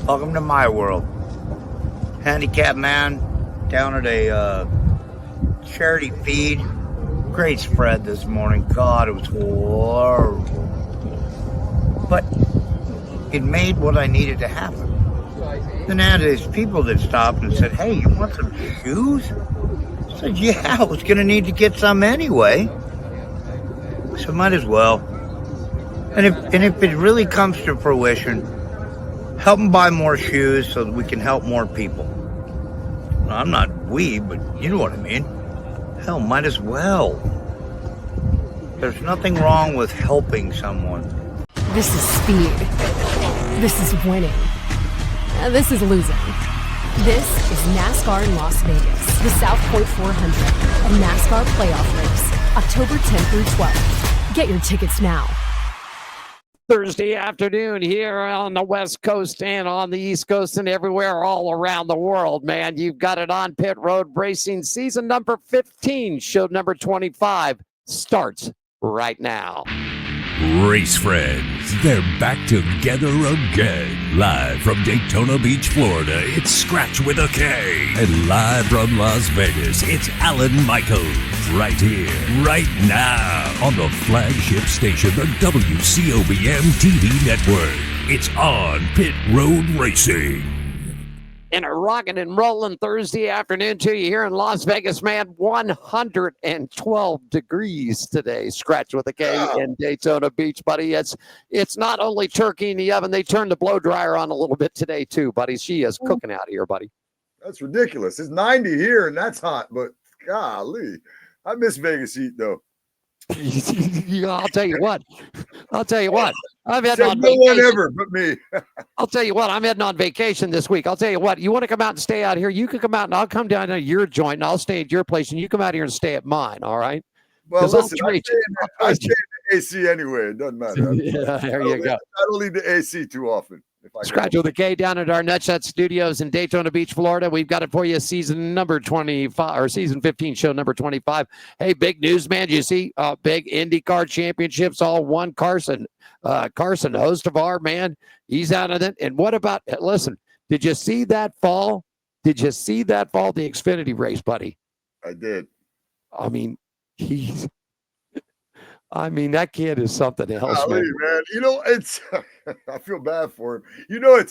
Welcome to my world. Handicapped man down at a charity feed. Great spread this morning. God, it was horrible. But it made what I needed to happen. Then I had these people that stopped and said, "Hey, you want some shoes?" I said, "Yeah, I was going to need to get some anyway. So might as well." And if it really comes to fruition, help them buy more shoes so that we can help more people. Well, I'm not but you know what I mean. Hell, might as well. There's nothing wrong with helping someone. This is speed. This is winning. This is losing. This is NASCAR in Las Vegas, the South Point 400, a NASCAR playoff race, October 10th through 12th. Get your tickets now. Thursday afternoon here on the West Coast and on the East Coast and everywhere all around the world, man. You've got it on Pit Road Racing. Season number 15, show number 25 starts right now. Race friends, they're back together again. Live from Daytona Beach, Florida, it's Scratch with a K. And live from Las Vegas, it's Alan Michaels. Right here, right now, on the flagship station, the WCOBM TV network. It's on Pit Road Racing. And a rocking and rolling Thursday afternoon to you here in Las Vegas, man. 112 degrees today. Scratch with a K in Daytona Beach, buddy. It's not only turkey in the oven. They turned the blow dryer on a little bit today, too, buddy. She is cooking out here, buddy. That's ridiculous. It's 90 here, and that's hot, but golly. I miss Vegas heat, though. I'll tell you what. I'm heading on no vacation. one ever but me. I'll tell you what. I'm heading on vacation this week. I'll tell you what. You want to come out and stay out here? You can come out, and I'll come down to your joint, and I'll stay at your place, and you come out here and stay at mine, all right? Well, listen, I stay in the AC anyway. It doesn't matter. Yeah, there you go. I don't need the AC too often. Scratch with a K down at our Nutshot Studios in Daytona Beach, Florida. We've got it for you, season number 25 or season 15, show number 25. Hey, big news, man! You see, big IndyCar championships all won. Carson, host of our man, he's out of it. And what about? Listen, did you see that fall? The Xfinity race, buddy? I did. I mean, that kid is something else, man. You know, it's I feel bad for him. You know,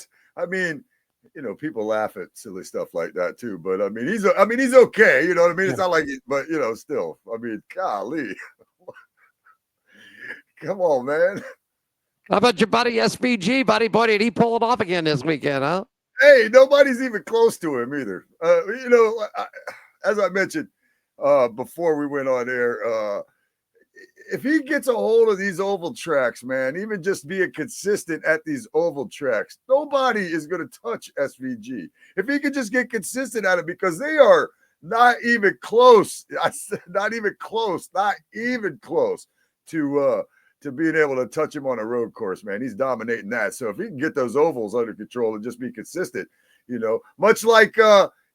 people laugh at silly stuff like that too. But I mean, he's okay. You know what I mean? It's not like, but still. I mean, golly, come on, man. How about your buddy SVG, buddy? Boy, did he pull it off again this weekend, huh? Hey, nobody's even close to him either. As I mentioned before we went on air. If he gets a hold of these oval tracks, man, even just being consistent at these oval tracks, nobody is going to touch SVG. If he could just get consistent at it, because they are not even close. I said not even close to being able to touch him on a road course, man. He's dominating that. So if he can get those ovals under control and just be consistent, much like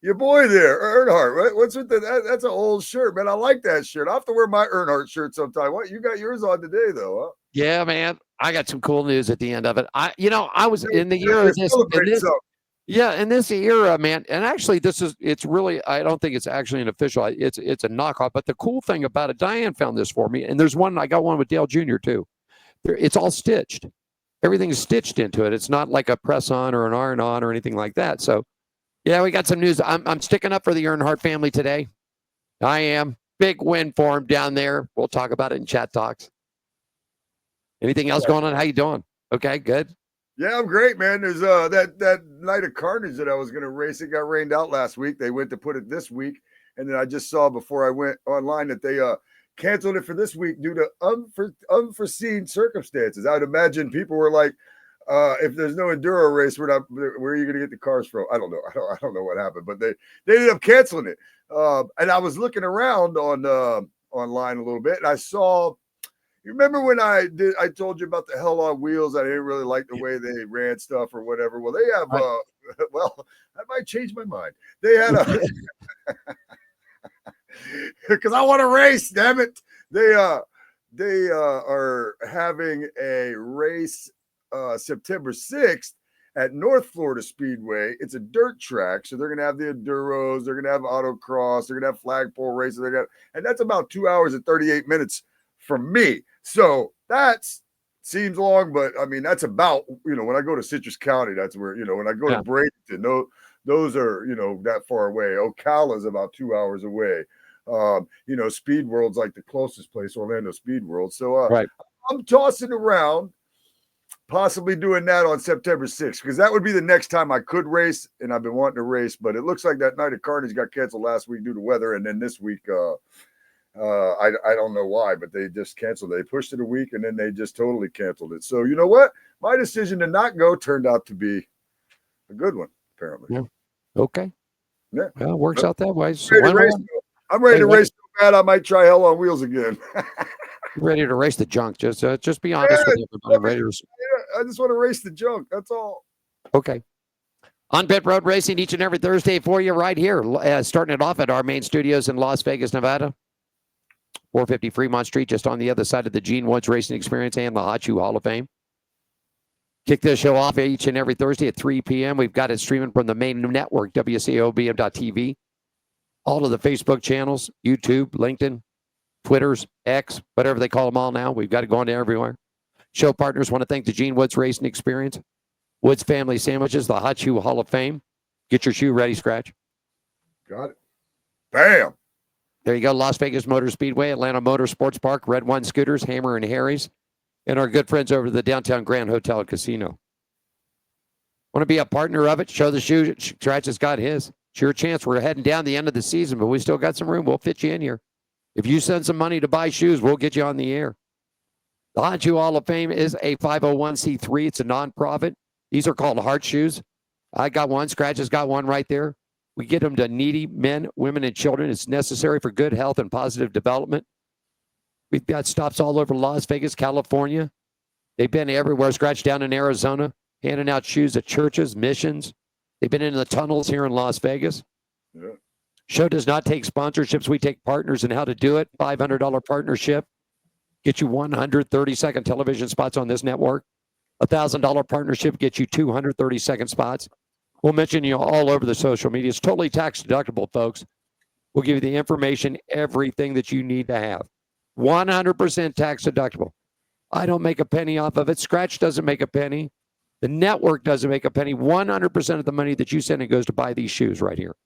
your boy there, Earnhardt, right? What's with that's an old shirt, man. I like that shirt. I have to wear my Earnhart shirt sometime. What, you got yours on today, though, huh? Yeah, man. I got some cool news at the end of it. I was in the year of this. In this era, man. And actually, it's really, I don't think it's actually an official. It's a knockoff. But the cool thing about it, Diane found this for me. And I got one with Dale Jr. too. It's all stitched. Everything is stitched into it. It's not like a press on or an iron on or anything like that. So, yeah, we got some news. I'm sticking up for the Earnhardt family today. I am. Big win for him down there. We'll talk about it in chat talks. Anything else going on? How you doing? Okay, good. Yeah, I'm great, man. There's that night of carnage that I was going to race. It got rained out last week. They went to put it this week, and then I just saw before I went online that they canceled it for this week due to unforeseen circumstances. I would imagine people were like, if there's no enduro race, where are you going to get the cars from? I don't know. I don't know what happened, but they ended up canceling it. And I was looking around on online a little bit, and I saw. You remember when I told you about the Hell on Wheels? I didn't really like the way they ran stuff or whatever. Well, they have. Well, I might change my mind. They had a because I want to race. Damn it! They are having a race September 6th, at North Florida Speedway. It's a dirt track, so they're going to have the enduros, they're going to have autocross, they're going to have flagpole races. And that's about 2 hours and 38 minutes from me. So that's seems long, but I mean, that's about, when I go to Citrus County, that's where, when I go to Bradenton, those are, that far away. Ocala is about 2 hours away. Speed World's like the closest place, Orlando Speed World. So I'm tossing around possibly doing that on September 6th, because that would be the next time I could race, and I've been wanting to race, but it looks like that Night of Carnage got canceled last week due to weather, and then this week, I don't know why, but they just canceled. They pushed it a week, and then they just totally canceled it. So you know what? My decision to not go turned out to be a good one, apparently. Yeah. Okay. Yeah. Well, it works out that way. So I'm ready to race so bad I might try Hell on Wheels again. Ready to race the junk. Just be honest with everybody. I'm ready to. I just want to race the junk. That's all. Okay. On Pit Road Racing each and every Thursday for you right here. Starting it off at our main studios in Las Vegas, Nevada. 450 Fremont Street, just on the other side of the Gene Woods Racing Experience and the Hot Shoe Hall of Fame. Kick this show off each and every Thursday at 3 p.m. We've got it streaming from the main network, WCOBM.TV. All of the Facebook channels, YouTube, LinkedIn, Twitters, X, whatever they call them all now. We've got it going to everywhere. Show partners want to thank the Gene Woods Racing Experience, Woods Family Sandwiches, the Hot Shoe Hall of Fame. Get your shoe ready, Scratch. Got it. Bam. There you go. Las Vegas Motor Speedway, Atlanta Motor Sports Park, Red One Scooters, Hammer and Harry's, and our good friends over at the Downtown Grand Hotel and Casino. Want to be a partner of it? Show the shoe. Scratch has got his. It's your chance. We're heading down the end of the season, but we still got some room. We'll fit you in here. If you send some money to buy shoes, we'll get you on the air. The Hot Shoe Hall of Fame is a 501c3. It's a nonprofit. These are called heart shoes. I got one. Scratch has got one right there. We get them to needy men, women, and children. It's necessary for good health and positive development. We've got stops all over Las Vegas, California. They've been everywhere. Scratch down in Arizona, handing out shoes at churches, missions. They've been in the tunnels here in Las Vegas. Yeah. Show does not take sponsorships. We take partners and how to do it. $500 partnership. Get you 130-second television spots on this network. $1,000 partnership gets you 230-second spots. We'll mention you all over the social media. It's totally tax deductible, folks. We'll give you the information, everything that you need to have. 100% tax deductible. I don't make a penny off of it. Scratch doesn't make a penny. The network doesn't make a penny. 100% of the money that you send in goes to buy these shoes right here.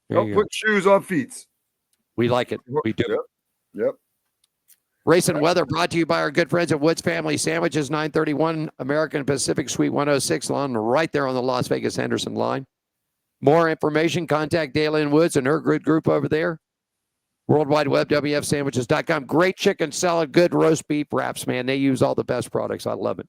Don't put shoes on feet. We like it. We do. Yep. Race and weather brought to you by our good friends at Woods Family Sandwiches, 931 American Pacific Suite 106, right there on the Las Vegas Henderson line. More information, contact Daylin Woods and her good group over there. World Wide Web, WFSandwiches.com. Great chicken salad, good roast beef wraps, man. They use all the best products. I love it.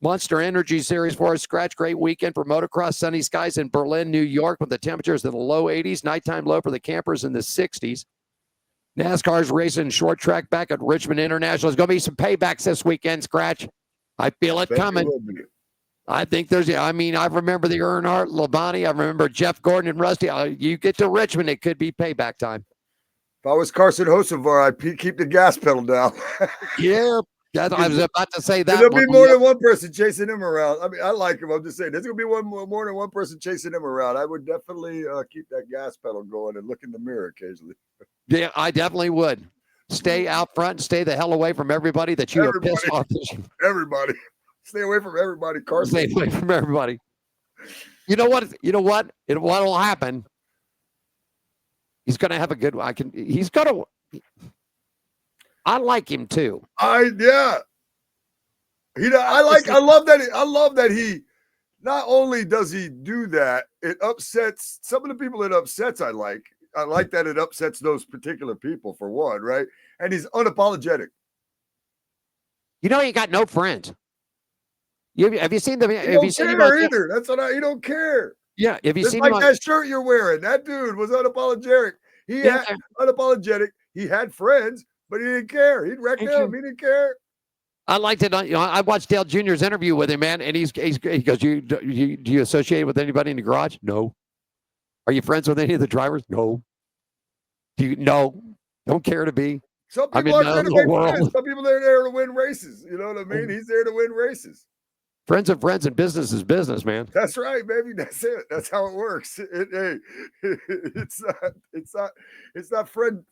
Monster Energy Series for us. Scratch, great weekend for motocross. Sunny skies in Berlin, New York, with the temperatures in the low 80s. Nighttime low for the campers in the 60s. NASCAR's racing short track back at Richmond International. There's going to be some paybacks this weekend, Scratch. I feel it coming. I think I remember the Earnhardt, Labonte. I remember Jeff Gordon and Rusty. You get to Richmond, it could be payback time. If I was Carson Hocevar, I'd keep the gas pedal down. Yeah, I was about to say that. There'll be more than one person chasing him around. I mean, I like him. I'm just saying, there's going to be more than one person chasing him around. I would definitely keep that gas pedal going and look in the mirror occasionally. Yeah, I definitely would. Stay out front and stay the hell away from everybody that you have pissed off. Everybody. Stay away from everybody, Carson. Stay away from everybody. You know what? What'll happen? He's going to have a good one. I like him too. I love that he not only does he do that, it upsets some of the people it upsets. I like that it upsets those particular people, for one, right? And he's unapologetic. You know, he got no friends. Have you seen them? Have you seen him either? That's what he don't care. Yeah, have you seen him? Like that shirt you're wearing. That dude was unapologetic. Unapologetic. He had friends, but he didn't care. He'd wreck them. He didn't care. I liked it. I watched Dale Jr.'s interview with him, man, and he goes, do you associate with anybody in the garage? No. Are you friends with any of the drivers? No. No. Don't care to be. Some people are there to make friends. Some people are there to win races. You know what I mean? He's there to win races. Friends of friends and business is business, man. That's right, baby. That's it. That's how it works. It's not friend.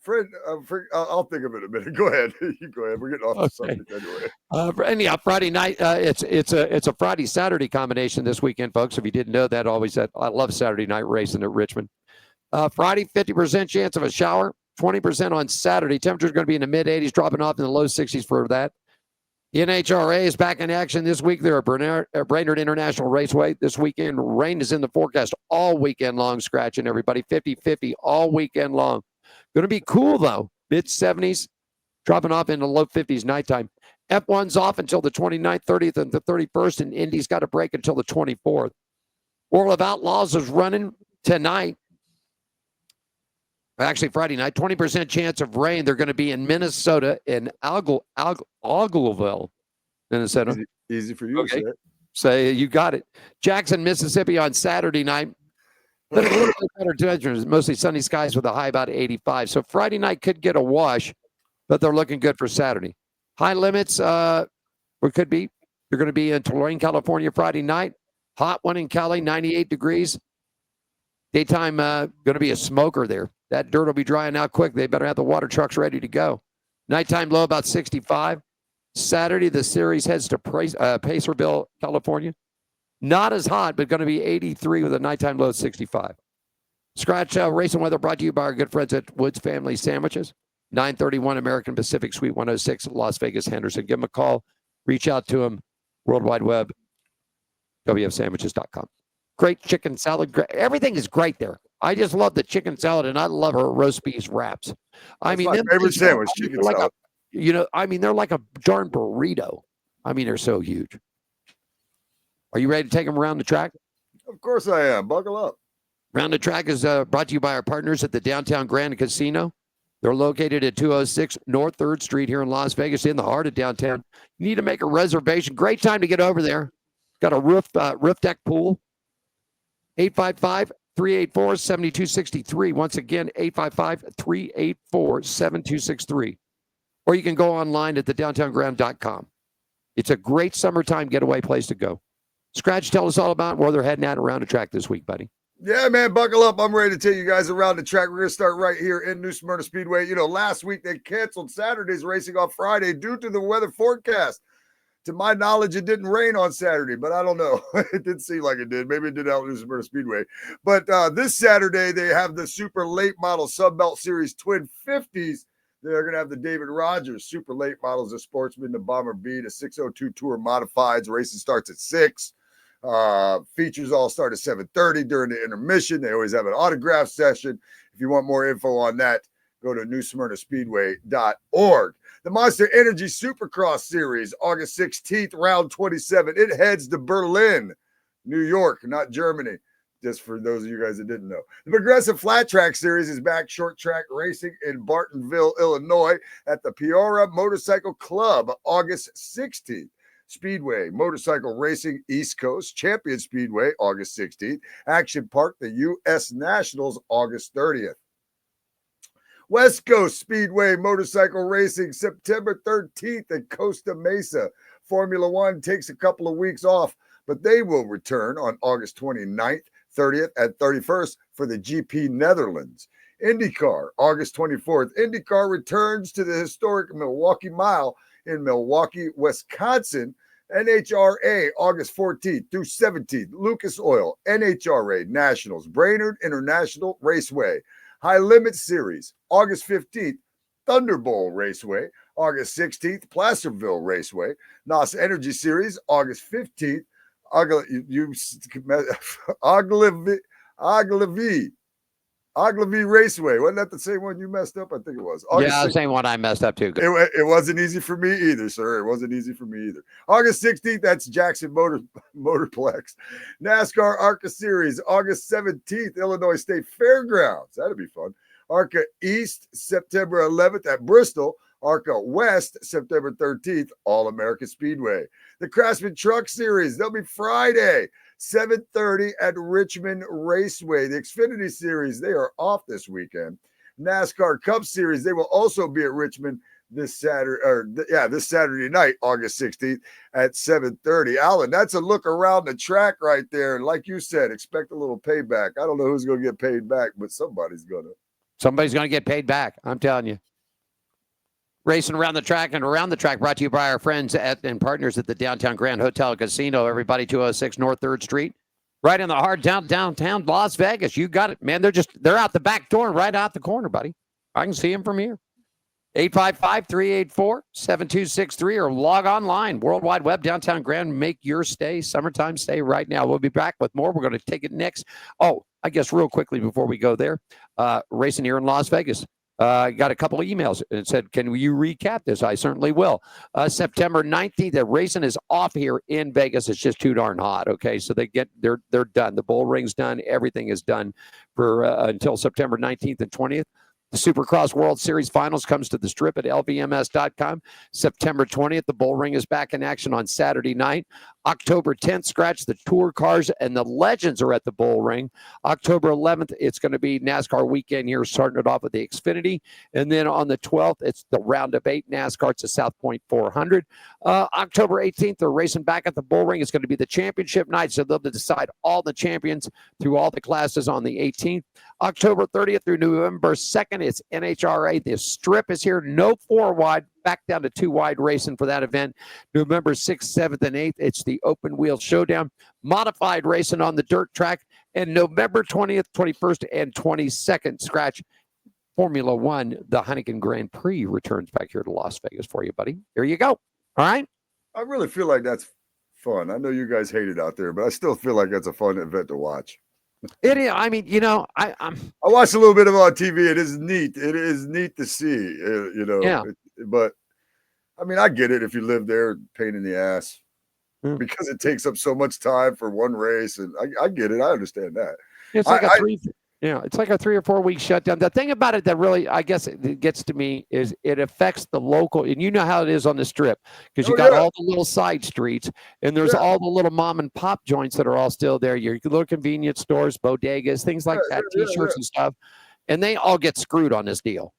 I'll think of it in a minute. Go ahead. You go ahead. We're getting off the subject anyway. Anyhow, Friday night. It's a Friday Saturday combination this weekend, folks. If you didn't know that, I love Saturday night racing at Richmond. Friday, 50% chance of a shower. 20% on Saturday. Temperature's going to be in the mid 80s, dropping off in the low 60s for that. The NHRA is back in action this week. They're at Brainerd International Raceway this weekend. Rain is in the forecast all weekend long, scratching everybody. 50-50 all weekend long. Going to be cool, though. Mid-70s, dropping off in the low 50s nighttime. F1's off until the 29th, 30th, and the 31st, and Indy's got a break until the 24th. World of Outlaws is running tonight. Actually, Friday night, 20% chance of rain. They're going to be in Minnesota, in Ogilville, Minnesota. Easy for you to say. Say you got it. Jackson, Mississippi on Saturday night. A little bit better temperatures, mostly sunny skies with a high about 85. So Friday night could get a wash, but they're looking good for Saturday. High limits, they're going to be in Tulane, California Friday night. Hot one in Cali, 98 degrees. Daytime, going to be a smoker there. That dirt will be drying out quick. They better have the water trucks ready to go. Nighttime low about 65. Saturday, the series heads to Pacerville, California. Not as hot, but going to be 83 with a nighttime low of 65. Scratch racing weather brought to you by our good friends at Woods Family Sandwiches. 931 American Pacific Suite 106, Las Vegas, Henderson. Give them a call. Reach out to them. World Wide Web, wfsandwiches.com. Great chicken salad. Everything is great there. I just love the chicken salad, and I love her roast beef wraps. My favorite sandwich, chicken salad. They're like a darn burrito. They're so huge. Are you ready to take them around the track? Of course I am. Buckle up. Round the Track is brought to you by our partners at the Downtown Grand Casino. They're located at 206 North 3rd Street here in Las Vegas, in the heart of downtown. You need to make a reservation. Great time to get over there. Got a roof deck pool. 855-384-7263. Once again, 855-384-7263. Or you can go online at thedowntownground.com. It's a great summertime getaway place to go. Scratch, tell us all about where they're heading at around the track this week, buddy. Yeah, man, buckle up. I'm ready to take you guys around the track. We're going to start right here in New Smyrna Speedway. Last week they canceled Saturday's racing on Friday due to the weather forecast. To my knowledge, it didn't rain on Saturday, but I don't know. It didn't seem like it did. Maybe it did out in New Smyrna Speedway. But this Saturday, they have the super late model Sunbelt Series Twin 50s. They're going to have the David Rogers super late models, the Sportsman, the Bomber B, the 602 Tour Modifieds. Racing starts at 6. Features all start at 7:30 during the intermission. They always have an autograph session. If you want more info on that, go to newsmyrnaspeedway.org. The Monster Energy Supercross Series, August 16th, round 27. It heads to Berlin, New York, not Germany, just for those of you guys that didn't know. The Progressive Flat Track Series is back short track racing in Bartonville, Illinois at the Peoria Motorcycle Club, August 16th. Speedway Motorcycle Racing East Coast Champion Speedway, August 16th. Action Park, the U.S. Nationals, August 30th. West Coast Speedway Motorcycle Racing, September 13th at Costa Mesa. Formula One takes a couple of weeks off, but they will return on August 29th, 30th, and 31st for the GP Netherlands. IndyCar, August 24th. IndyCar returns to the historic Milwaukee Mile in Milwaukee, Wisconsin. NHRA, August 14th through 17th. Lucas Oil, NHRA Nationals, Brainerd International Raceway. High Limit Series, August 15th, Thunderbolt Raceway. August 16th, Placerville Raceway. NOS Energy Series, August 15th, Ogilvie Raceway. Wasn't that the same one you messed up? I think it was. The same one I messed up too. It wasn't easy for me either, sir. It wasn't easy for me either. August 16th, that's Jackson Motorplex. NASCAR ARCA Series, August 17th, Illinois State Fairgrounds. That'd be fun. ARCA East, September 11th at Bristol. ARCA West, September 13th, All-America Speedway. The Craftsman Truck Series, they'll be Friday, 7:30 at Richmond Raceway. The Xfinity Series, they are off this weekend. NASCAR Cup Series, they will also be at Richmond this Saturday night, August 16th at 7:30. Alan, that's a look around the track right there. And like you said, expect a little payback. I don't know who's going to get paid back, but somebody's going to. Somebody's going to get paid back. I'm telling you. Racing around the track and around the track brought to you by our friends and partners at the Downtown Grand Hotel and Casino. Everybody, 206 North 3rd Street. Right in the heart downtown Las Vegas. You got it, man. They're out the back door, right out the corner, buddy. I can see them from here. 855-384-7263 or log online. World Wide Web, Downtown Grand. Make your stay, summertime stay right now. We'll be back with more. We're going to take it next. Oh, I guess real quickly before we go there, racing here in Las Vegas. Got a couple of emails and said, can you recap this? I certainly will. September 19th, the racing is off here in Vegas. It's just too darn hot. Okay, so they're done. The bull ring's done. Everything is done for until September 19th and 20th. The Supercross World Series Finals comes to the Strip at lvms.com. September 20th, the bull ring is back in action on Saturday night. October 10th, Scratch, the Tour Cars and the Legends are at the bull ring. October 11th, it's going to be NASCAR weekend here, starting it off with the Xfinity. And then on the 12th, it's the Round of 8 NASCAR. It's the South Point 400. October 18th, they're racing back at the bull ring. It's going to be the championship night, so they'll decide all the champions through all the classes on the 18th. October 30th through November 2nd, it's NHRA. The Strip is here. No 4 wide, back down to 2 wide racing for that event. November 6th, 7th, and 8th, it's the Open Wheel Showdown. Modified racing on the dirt track. And November 20th, 21st, and 22nd, Scratch, Formula One, the Heineken Grand Prix returns back here to Las Vegas for you, buddy. Here you go. All right? I really feel like that's fun. I know you guys hate it out there, but I still feel like that's a fun event to watch. It is. I mean, I watched a little bit of it on TV. It is neat. It is neat to see, Yeah. But, I mean, I get it if you live there, pain in the ass. Because it takes up so much time for one race. And I get it. I understand that. It's like it's like a 3 or 4 week shutdown. The thing about it that really, I guess, it gets to me is it affects the local, and you know how it is on the Strip, because you got all the little side streets, and there's all the little mom and pop joints that are all still there. Your little convenience stores, bodegas, things like that, T-shirts and stuff, and they all get scred on this deal.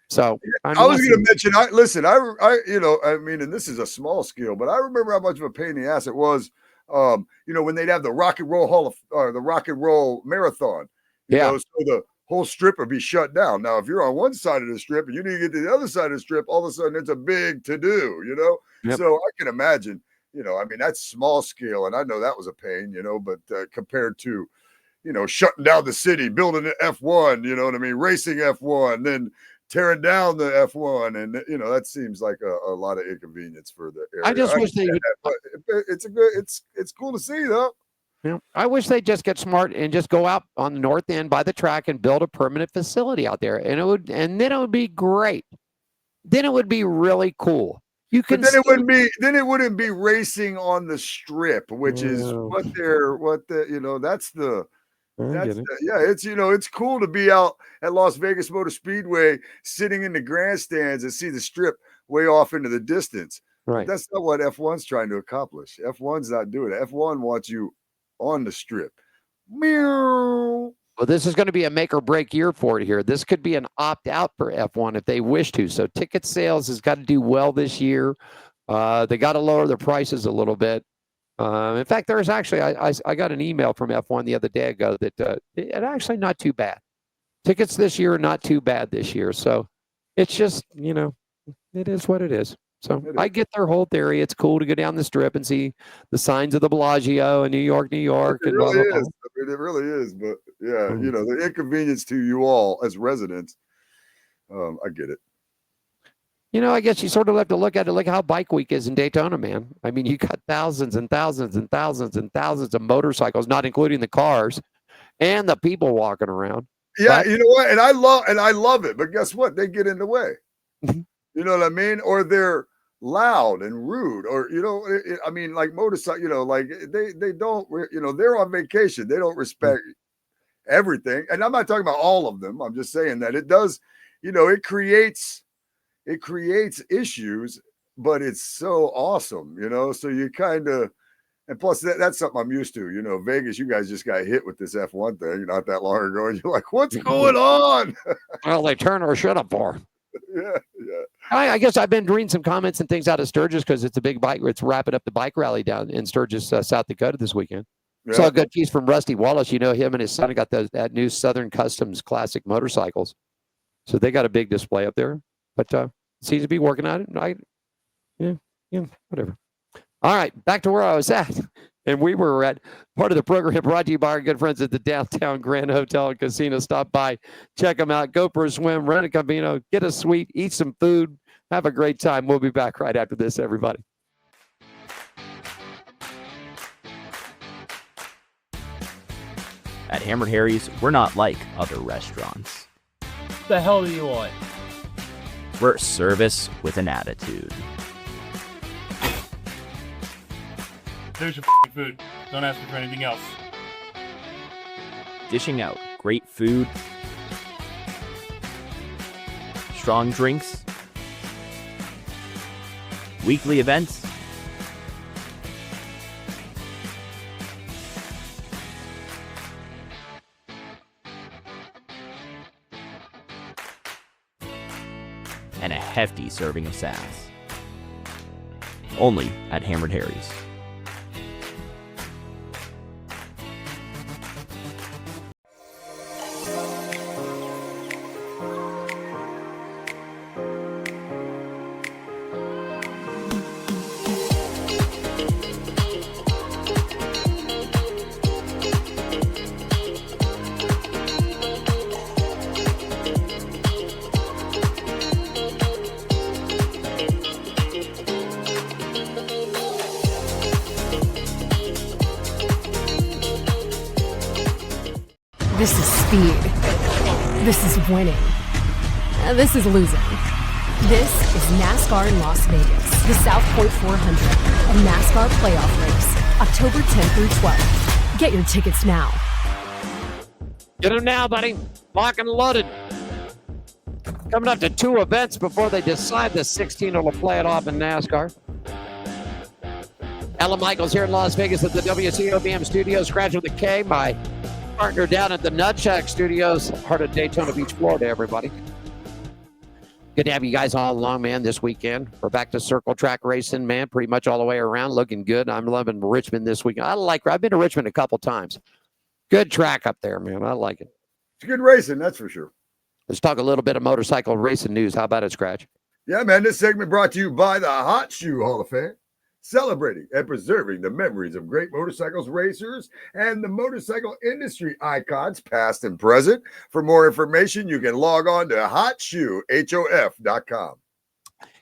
So I was going to mention, I mean, and this is a small scale, but I remember how much of a pain in the ass it was, when they'd have the Rock and Roll the Rock and Roll Marathon. So the whole strip would be shut down. Now, if you're on one side of the strip and you need to get to the other side of the strip, all of a sudden it's a big to-do, Yep. So I can imagine, I mean, that's small scale, and I know that was a pain, but compared to, shutting down the city, building an F1, you know what I mean, racing F1, then tearing down the F1, and that seems like a lot of inconvenience for the area. I just wish they would. But it's cool to see though. Yeah, I wish they'd just get smart and just go out on the north end by the track and build a permanent facility out there, and then it would be great. Then it would be really cool. Then it wouldn't be racing on the strip, which is it's cool to be out at Las Vegas Motor Speedway sitting in the grandstands and see the strip way off into the distance. Right. But that's not what F1's trying to accomplish. F1's not doing it. F1 wants you on the strip. Meow. Well, this is going to be a make or break year for it here. This could be an opt out for F1 if they wish to. So ticket sales has got to do well this year. They got to lower their prices a little bit. In fact, there's actually, I got an email from F1 the other day ago that it actually not too bad. Tickets this year are not too bad this year. So it's just, it is what it is. So I get their whole theory. It's cool to go down the strip and see the signs of the Bellagio in New York. It really is. I mean, it really is. But yeah, the inconvenience to you all as residents, I get it. I guess you sort of have to look at it like how Bike Week is in Daytona, man. I mean, you got thousands and thousands and thousands and thousands of motorcycles, not including the cars and the people walking around. Yeah, you know what? And I love it. But guess what? They get in the way. You know what I mean? Or they're loud and rude, or I mean, like motorcycle, like they don't, they're on vacation. They don't respect everything. And I'm not talking about all of them. I'm just saying that it does, it creates issues, but it's so awesome, so you kind of, and plus that's something I'm used to, Vegas, you guys just got hit with this F1 thing not that long ago, and you're like, what's going on? Well, they turned our shit up for. Yeah. I guess I've been reading some comments and things out of Sturgis because it's a big bike. It's wrapping up the bike rally down in Sturgis, South Dakota this weekend. Yeah. Saw a good piece from Rusty Wallace. You know, him and his son got that new Southern Customs classic motorcycles. So they got a big display up there. But seems to be working on it. Yeah, whatever. All right, back to where I was at. And we were at part of the program brought to you by our good friends at the Downtown Grand Hotel and Casino. Stop by, check them out, go for a swim, rent a Camino, get a suite, eat some food, have a great time. We'll be back right after this, everybody. At Hammered Harry's, we're not like other restaurants. The hell do you want? We're service with an attitude. There's your food. Don't ask me for anything else. Dishing out great food, strong drinks, weekly events, and a hefty serving of sass. Only at Hammered Harry's. This is speed. This is winning. This is losing. This is NASCAR in Las Vegas, the South Point 400, a NASCAR playoff race, October 10th through 12th. Get your tickets now. Get them now, buddy. Lock and loaded. Coming up to 2 events before they decide the 16 will play it off in NASCAR. Ellen Michaels here in Las Vegas at the WCOBM Studios. Scratch with a K. My partner down at the Nutshack Studios, heart of Daytona Beach, Florida, everybody. Good to have you guys all along, man, this weekend. We're back to circle track racing, man, pretty much all the way around. Looking good. I'm loving Richmond this weekend. I've been to Richmond a couple times. Good track up there, man. I like it. It's good racing, that's for sure. Let's talk a little bit of motorcycle racing news. How about it, Scratch? Yeah, man, this segment brought to you by the Hot Shoe Hall of Fame, celebrating and preserving the memories of great motorcycles racers and the motorcycle industry icons, past and present. For more information, you can log on to hotshoe.com.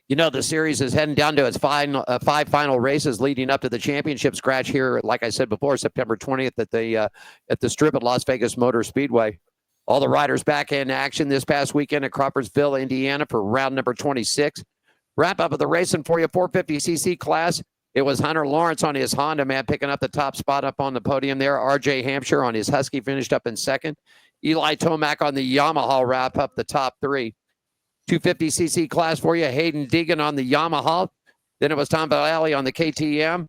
You know, the series is heading down to its 5 final races leading up to the championship. Scratch here, like I said before, September 20th at the Strip at Las Vegas Motor Speedway. All the riders back in action this past weekend at Crawfordsville, Indiana for round number 26. Wrap up of the racing for you, 450cc class. It was Hunter Lawrence on his Honda, man, picking up the top spot up on the podium there. RJ Hampshire on his Husky finished up in second. Eli Tomac on the Yamaha wrap up the top 3. 250cc class for you, Hayden Deegan on the Yamaha. Then it was Tom Valley on the KTM.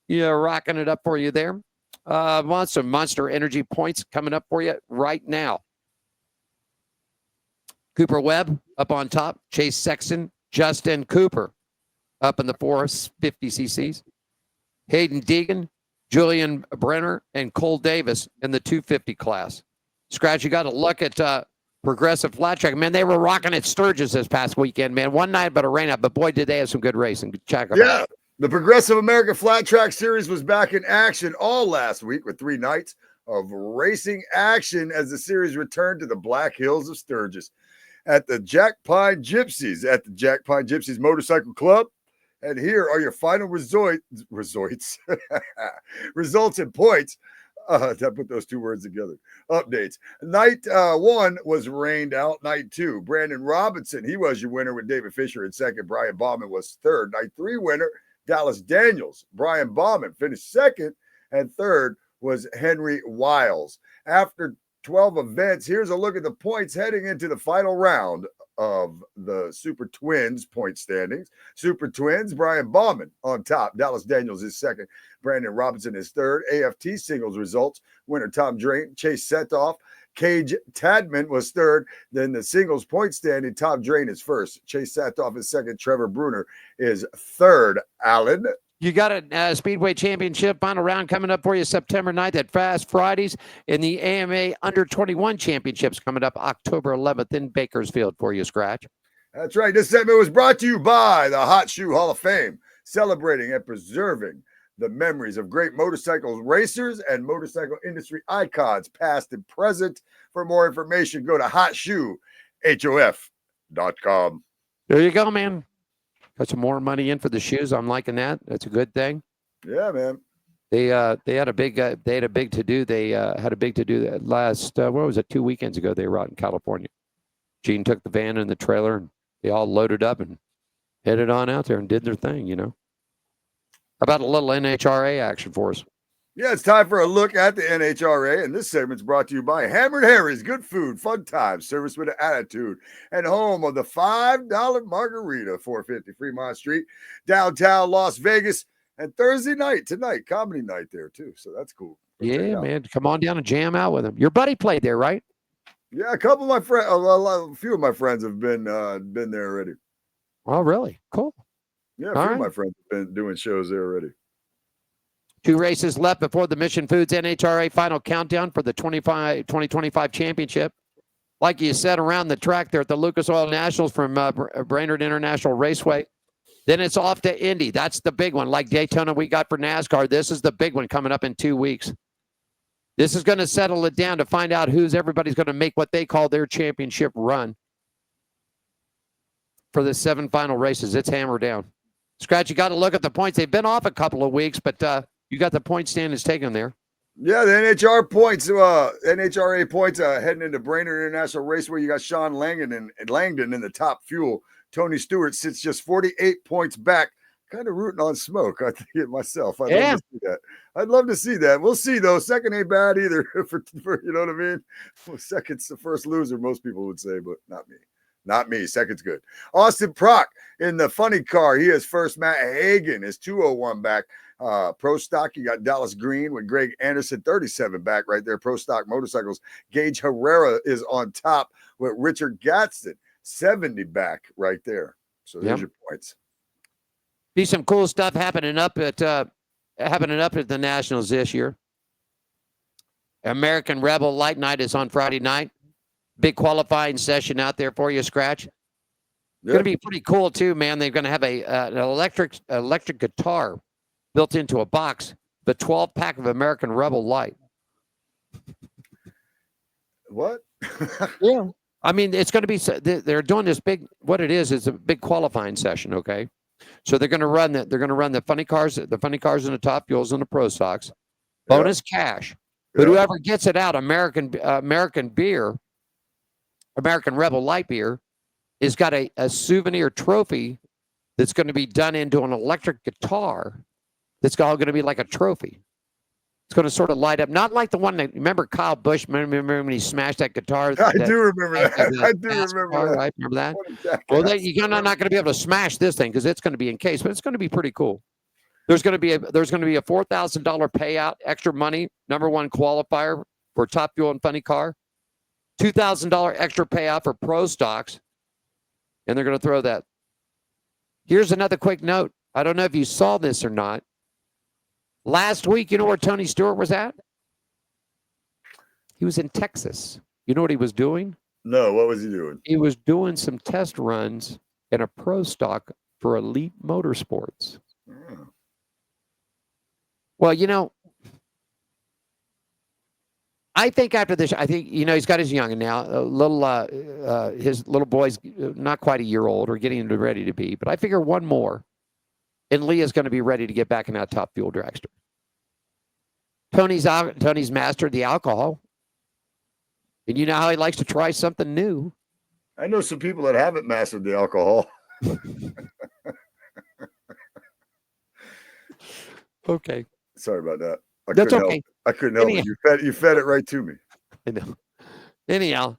Yeah, rocking it up for you there. Monster Energy points coming up for you right now. Cooper Webb up on top. Chase Sexton, Justin Cooper up in the 450cc's. Hayden Deegan, Julian Brenner, and Cole Davis in the 250 class. Scratch, you got to look at Progressive Flat Track. Man, they were rocking at Sturgis this past weekend, man. One night but a rain out, but boy, did they have some good racing. Check them out. The Progressive America Flat Track Series was back in action all last week with 3 nights of racing action as the series returned to the Black Hills of Sturgis at the Jack Pine Gypsies Motorcycle Club. And here are your final results and points. I put those 2 words together. Updates. Night 1 was rained out. Night 2, Brandon Robinson, he was your winner with David Fisher in second. Brian Bauman was third. Night 3 winner, Dallas Daniels. Brian Bauman finished second, and third was Henry Wiles. After 12 events, here's a look at the points heading into the final round of the Super Twins point standings. Super Twins, Brian Bauman on top. Dallas Daniels is second. Brandon Robinson is third. AFT singles results. Winner Tom Drain, Chase Setoff, Cage Tadman was third. Then the singles point standing, Tom Drain is first. Chase Satoff is second. Trevor Bruner is third. Alan. You got a Speedway Championship final round coming up for you September 9th at Fast Fridays, and the AMA Under 21 Championships coming up October 11th in Bakersfield for you, Scratch. That's right. This segment was brought to you by the Hot Shoe Hall of Fame, celebrating and preserving the memories of great motorcycle racers and motorcycle industry icons, past and present. For more information, go to hotshoehof.com. There you go, man. Got some more money in for the shoes. I'm liking that. That's a good thing. Yeah, man. They had a big to do. They had a big to do that last what was it, 2 weekends ago. They were out in California. Gene took the van and the trailer, and they all loaded up and headed on out there and did their thing. You know. How about a little NHRA action for us? Yeah, it's time for a look at the NHRA, and this segment's brought to you by Hammered Harry's Good Food, Fun Times, Service with an Attitude, and home of the $5 Margarita, 450 Fremont Street, downtown Las Vegas, and Thursday night, tonight, comedy night there, too, so that's cool. Yeah, man, come on down and jam out with him. Your buddy played there, right? Yeah, a couple of my friends, a few of my friends have been there already. Oh, really? Cool. Yeah, a few of my friends have been doing shows there already. 2 races left before the Mission Foods NHRA final countdown for the 2025 championship. Like you said, around the track there at the Lucas Oil Nationals from Brainerd International Raceway. Then it's off to Indy. That's the big one. Like Daytona we got for NASCAR, this is the big one coming up in 2 weeks. This is going to settle it down to find out everybody's going to make what they call their championship run for the 7 final races. It's hammered down. Scratch, you got to look at the points. They've been off a couple of weeks, but you got the point standings taken there. Yeah, the NHRA points heading into Brainerd International Raceway. You got Sean Langdon in the top fuel. Tony Stewart sits just 48 points back. Kind of rooting on Smoke. I think it myself. I'd love to see that. I'd love to see that. We'll see though. Second ain't bad either. For you know what I mean. Well, second's the first loser, most people would say, but not me. Not me. Second's good. Austin Prock in the funny car. He is first. Matt Hagan is 201 back. Pro Stock, you got Dallas Green with Greg Anderson, 37 back right there. Pro Stock Motorcycles. Gage Herrera is on top with Richard Gadsden, 70 back right there. So there's your points. Be some cool stuff happening up at the Nationals this year. American Rebel Light Night is on Friday night. Big qualifying session out there for you, Scratch. Going to be pretty cool too, man. They're going to have an electric guitar built into a box, the 12-pack of American Rebel Light. What? Yeah. I mean, it's going to be, they're doing this big, what it is a big qualifying session, okay? So they're going to run the funny cars and the top fuels and the Pro Stocks, bonus cash. But whoever gets it out, American beer, American Rebel Light beer, is got a souvenir trophy that's going to be done into an electric guitar that's all going to be like a trophy. It's going to sort of light up, not like the one that, remember Kyle Busch, remember when he smashed that guitar? I do remember that. I do remember that. Right? Remember that? Well, you're not going to be able to smash this thing because it's going to be encased, but it's going to be pretty cool. There's going to be a $4,000 payout, extra money, number 1 qualifier for top fuel and funny car, $2,000 extra payout for Pro Stocks, and they're going to throw that. Here's another quick note. I don't know if you saw this or not. Last week, you know where Tony Stewart was at? He was in Texas. You know what he was doing? No, what was he doing? He was doing some test runs in a Pro Stock for Elite Motorsports. Oh. Well, you know, I think after this, he's got his youngin' now. His little boy's not quite a year old or getting ready to be. But I figure one more, and Leah's going to be ready to get back in that top fuel dragster. Tony's mastered the alcohol, and you know how he likes to try something new. I know some people that haven't mastered the alcohol. Okay. Sorry about that. That's okay. I couldn't help it. You fed it right to me. I know. Anyhow,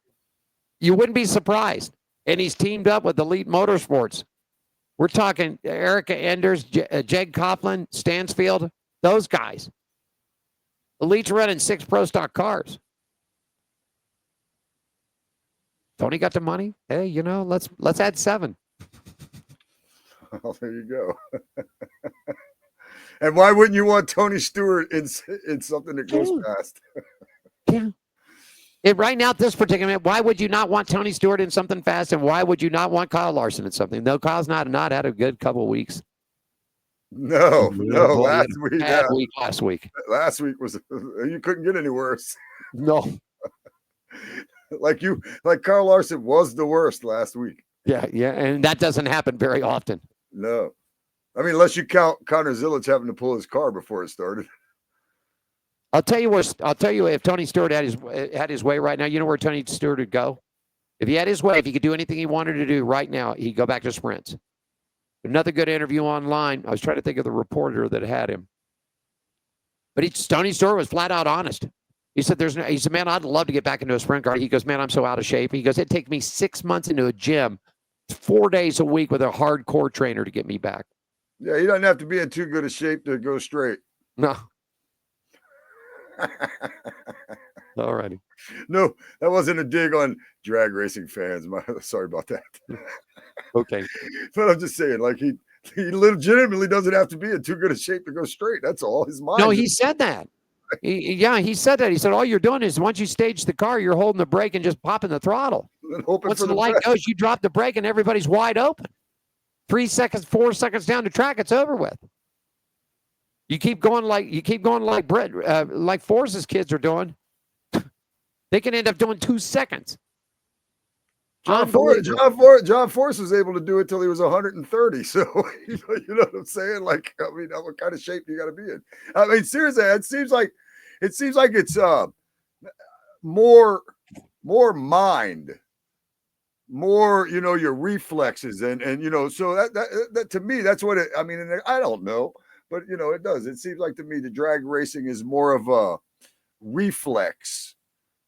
you wouldn't be surprised. And he's teamed up with Elite Motorsports. We're talking Erica Enders, Jeg Coughlin, Stansfield, those guys. Elite's running 6 Pro Stock cars. Tony got the money. Hey, let's add 7. Oh, there you go. And why wouldn't you want Tony Stewart in something that goes fast? Yeah. Right now, at this particular minute, why would you not want Tony Stewart in something fast, and why would you not want Kyle Larson in something? No, Kyle's not had a good couple of weeks. No. Last week, bad week last week. Last week was you couldn't get any worse. No. like Kyle Larson was the worst last week. Yeah, and that doesn't happen very often. No. I mean, unless you count Connor Zilic having to pull his car before it started. I'll tell you if Tony Stewart had his way right now, you know where Tony Stewart would go? If he had his way, if he could do anything he wanted to do right now, he'd go back to sprints. Another good interview online. I was trying to think of the reporter that had him. But Tony Stewart was flat out honest. He said, man, I'd love to get back into a sprint car. He goes, man, I'm so out of shape. He goes, it'd take me 6 months into a gym, 4 days a week with a hardcore trainer to get me back. Yeah, he doesn't have to be in too good a shape to go straight. No. All righty. No, that wasn't a dig on drag racing fans. Sorry about that. Okay. But I'm just saying, like, he legitimately doesn't have to be in too good a shape to go straight. That's all. His mind. No, he said that. He said that. He said, all you're doing is once you stage the car, you're holding the brake and just popping the throttle. Once the light goes, you drop the brake and everybody's wide open. 3 seconds, 4 seconds down the track, it's over with. You keep going like Brett, like Force's kids are doing. They can end up doing 2 seconds. John Force was able to do it till he was 130. So you know what I'm saying? Like, I mean, what kind of shape you got to be in? I mean, seriously, it seems like it's more mind, more, your reflexes and so that to me, that's what it. I mean, and I don't know, but it does. It seems like to me the drag racing is more of a reflex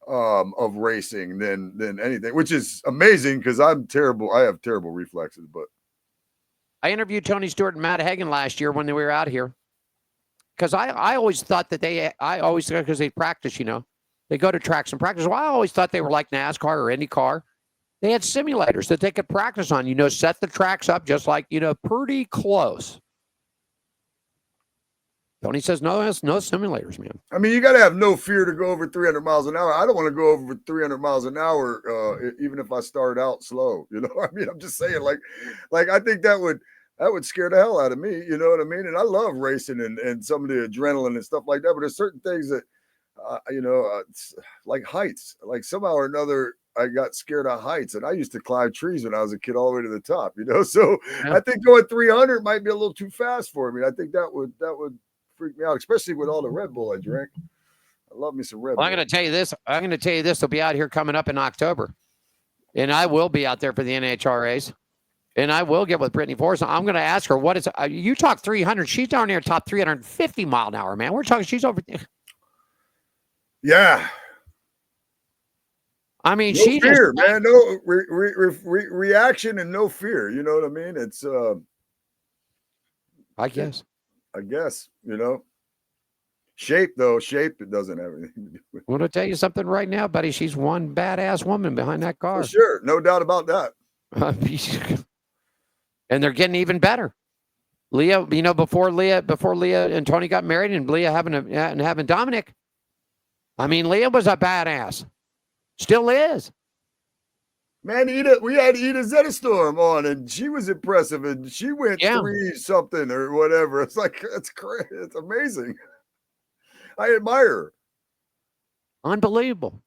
of racing than anything, which is amazing because I'm terrible. I have terrible reflexes. But I interviewed Tony Stewart and Matt Hagan last year when they were out here because I always thought that because they practice, they go to tracks and practice. Well, I always thought they were like NASCAR or IndyCar. They had simulators that they could practice on, set the tracks up just like, pretty close. Tony says, no, it's no simulators, man. I mean, you got to have no fear to go over 300 miles an hour. I don't want to go over 300 miles an hour, even if I start out slow. I mean, I'm just saying, like I think that would scare the hell out of me. You know what I mean? And I love racing and some of the adrenaline and stuff like that. But there's certain things that, like heights. Like somehow or another, I got scared of heights, and I used to climb trees when I was a kid all the way to the top. So yeah. I think going 300 might be a little too fast for me. I think that would freak me out, especially with all the Red Bull I drank. I love me some Red Bull. I'm going to tell you this. They'll be out here coming up in October. And I will be out there for the NHRAs. And I will get with Brittany Force. I'm going to ask her, what is you talk 300. She's down there top 350 mile an hour, man. We're talking, she's over. Yeah. I mean, no she fear, man. No reaction and no fear. You know what I mean? It's I guess. Shape, it doesn't have anything to do with it. I want to tell you something right now, buddy. She's one badass woman behind that car. For sure. No doubt about that. And they're getting even better. Leah, before Leah and Tony got married and Leah having Dominic, I mean, Leah was a badass. Still is. Man, we had Ida Zetterstorm on, and she was impressive, and she went 3 something or whatever. It's like, it's crazy. It's amazing. I admire her. Unbelievable.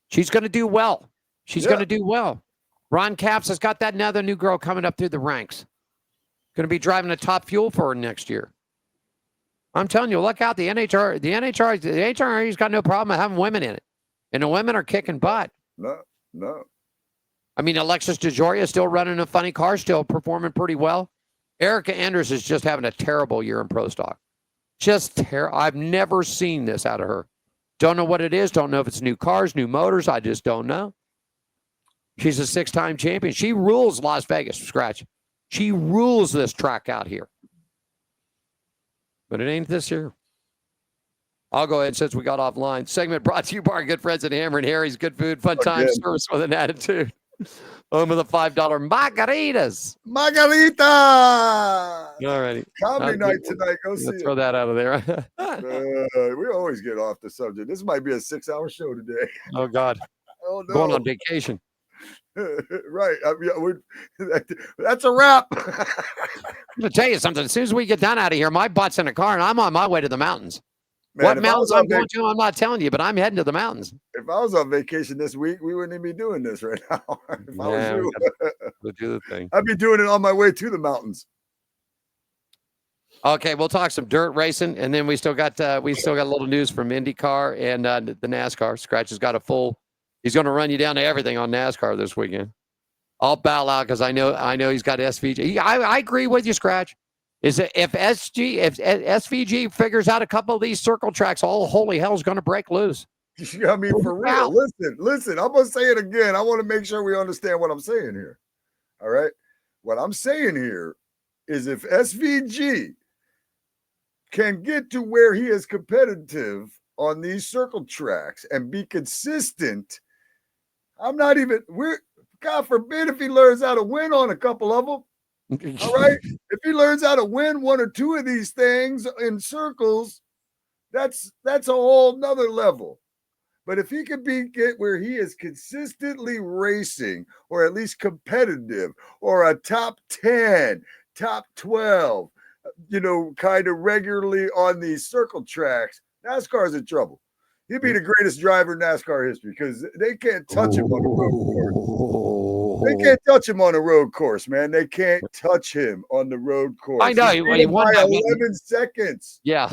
She's going to do well. Going to do well. Ron Capps has got that another new girl coming up through the ranks. Going to be driving a top fuel for her next year. I'm telling you, look out. The NHRA's got no problem having women in it. And the women are kicking butt. No. I mean, Alexis DeJoria is still running a funny car, still performing pretty well. Erica Enders is just having a terrible year in Pro Stock. I've never seen this out of her. Don't know what it is. Don't know if it's new cars, new motors. I just don't know. She's a 6-time champion. She rules Las Vegas, Scratch. She rules this track out here. But it ain't this year. I'll go ahead since we got offline. Segment brought to you by our good friends at Hammer and Harry's. Good food, fun time, service with an attitude. Home of the $5 margaritas. Margarita. All righty. Comedy night tonight. Go see Throw it. that out of there. We always get off the subject. This might be a 6-hour show today. Oh, God. Oh, no. Going on vacation. Right. That's a wrap. I'm going to tell you something. As soon as we get done out of here, my butt's in a car, and I'm on my way to the mountains. Man, what mountains I'm going to, I'm not telling you, but I'm heading to the mountains. If I was on vacation this week, we wouldn't even be doing this right now. If I was you. We'll do the thing. I'd be doing it on my way to the mountains. Okay, we'll talk some dirt racing, and then we still got a little news from IndyCar and the NASCAR. Scratch has got a full. He's going to run you down to everything on NASCAR this weekend. I'll bow out because I know he's got SVG. I agree with you, Scratch. Is that if SVG figures out a couple of these circle tracks, all holy hell is going to break loose. I mean, for real. Listen. I'm going to say it again. I want to make sure we understand what I'm saying here. All right. What I'm saying here is if SVG can get to where he is competitive on these circle tracks and be consistent, God forbid if he learns how to win on a couple of them. All right. If he learns how to win one or two of these things in circles, that's a whole nother level. But if he can get where he is consistently racing, or at least competitive, or a top 10, top 12, kind of regularly on these circle tracks, NASCAR's in trouble. He'd be the greatest driver in NASCAR history because they can't touch him on the road course. They can't touch him on the road course, man. They can't touch him on the road course. I know. He won by 11 seconds. Yeah,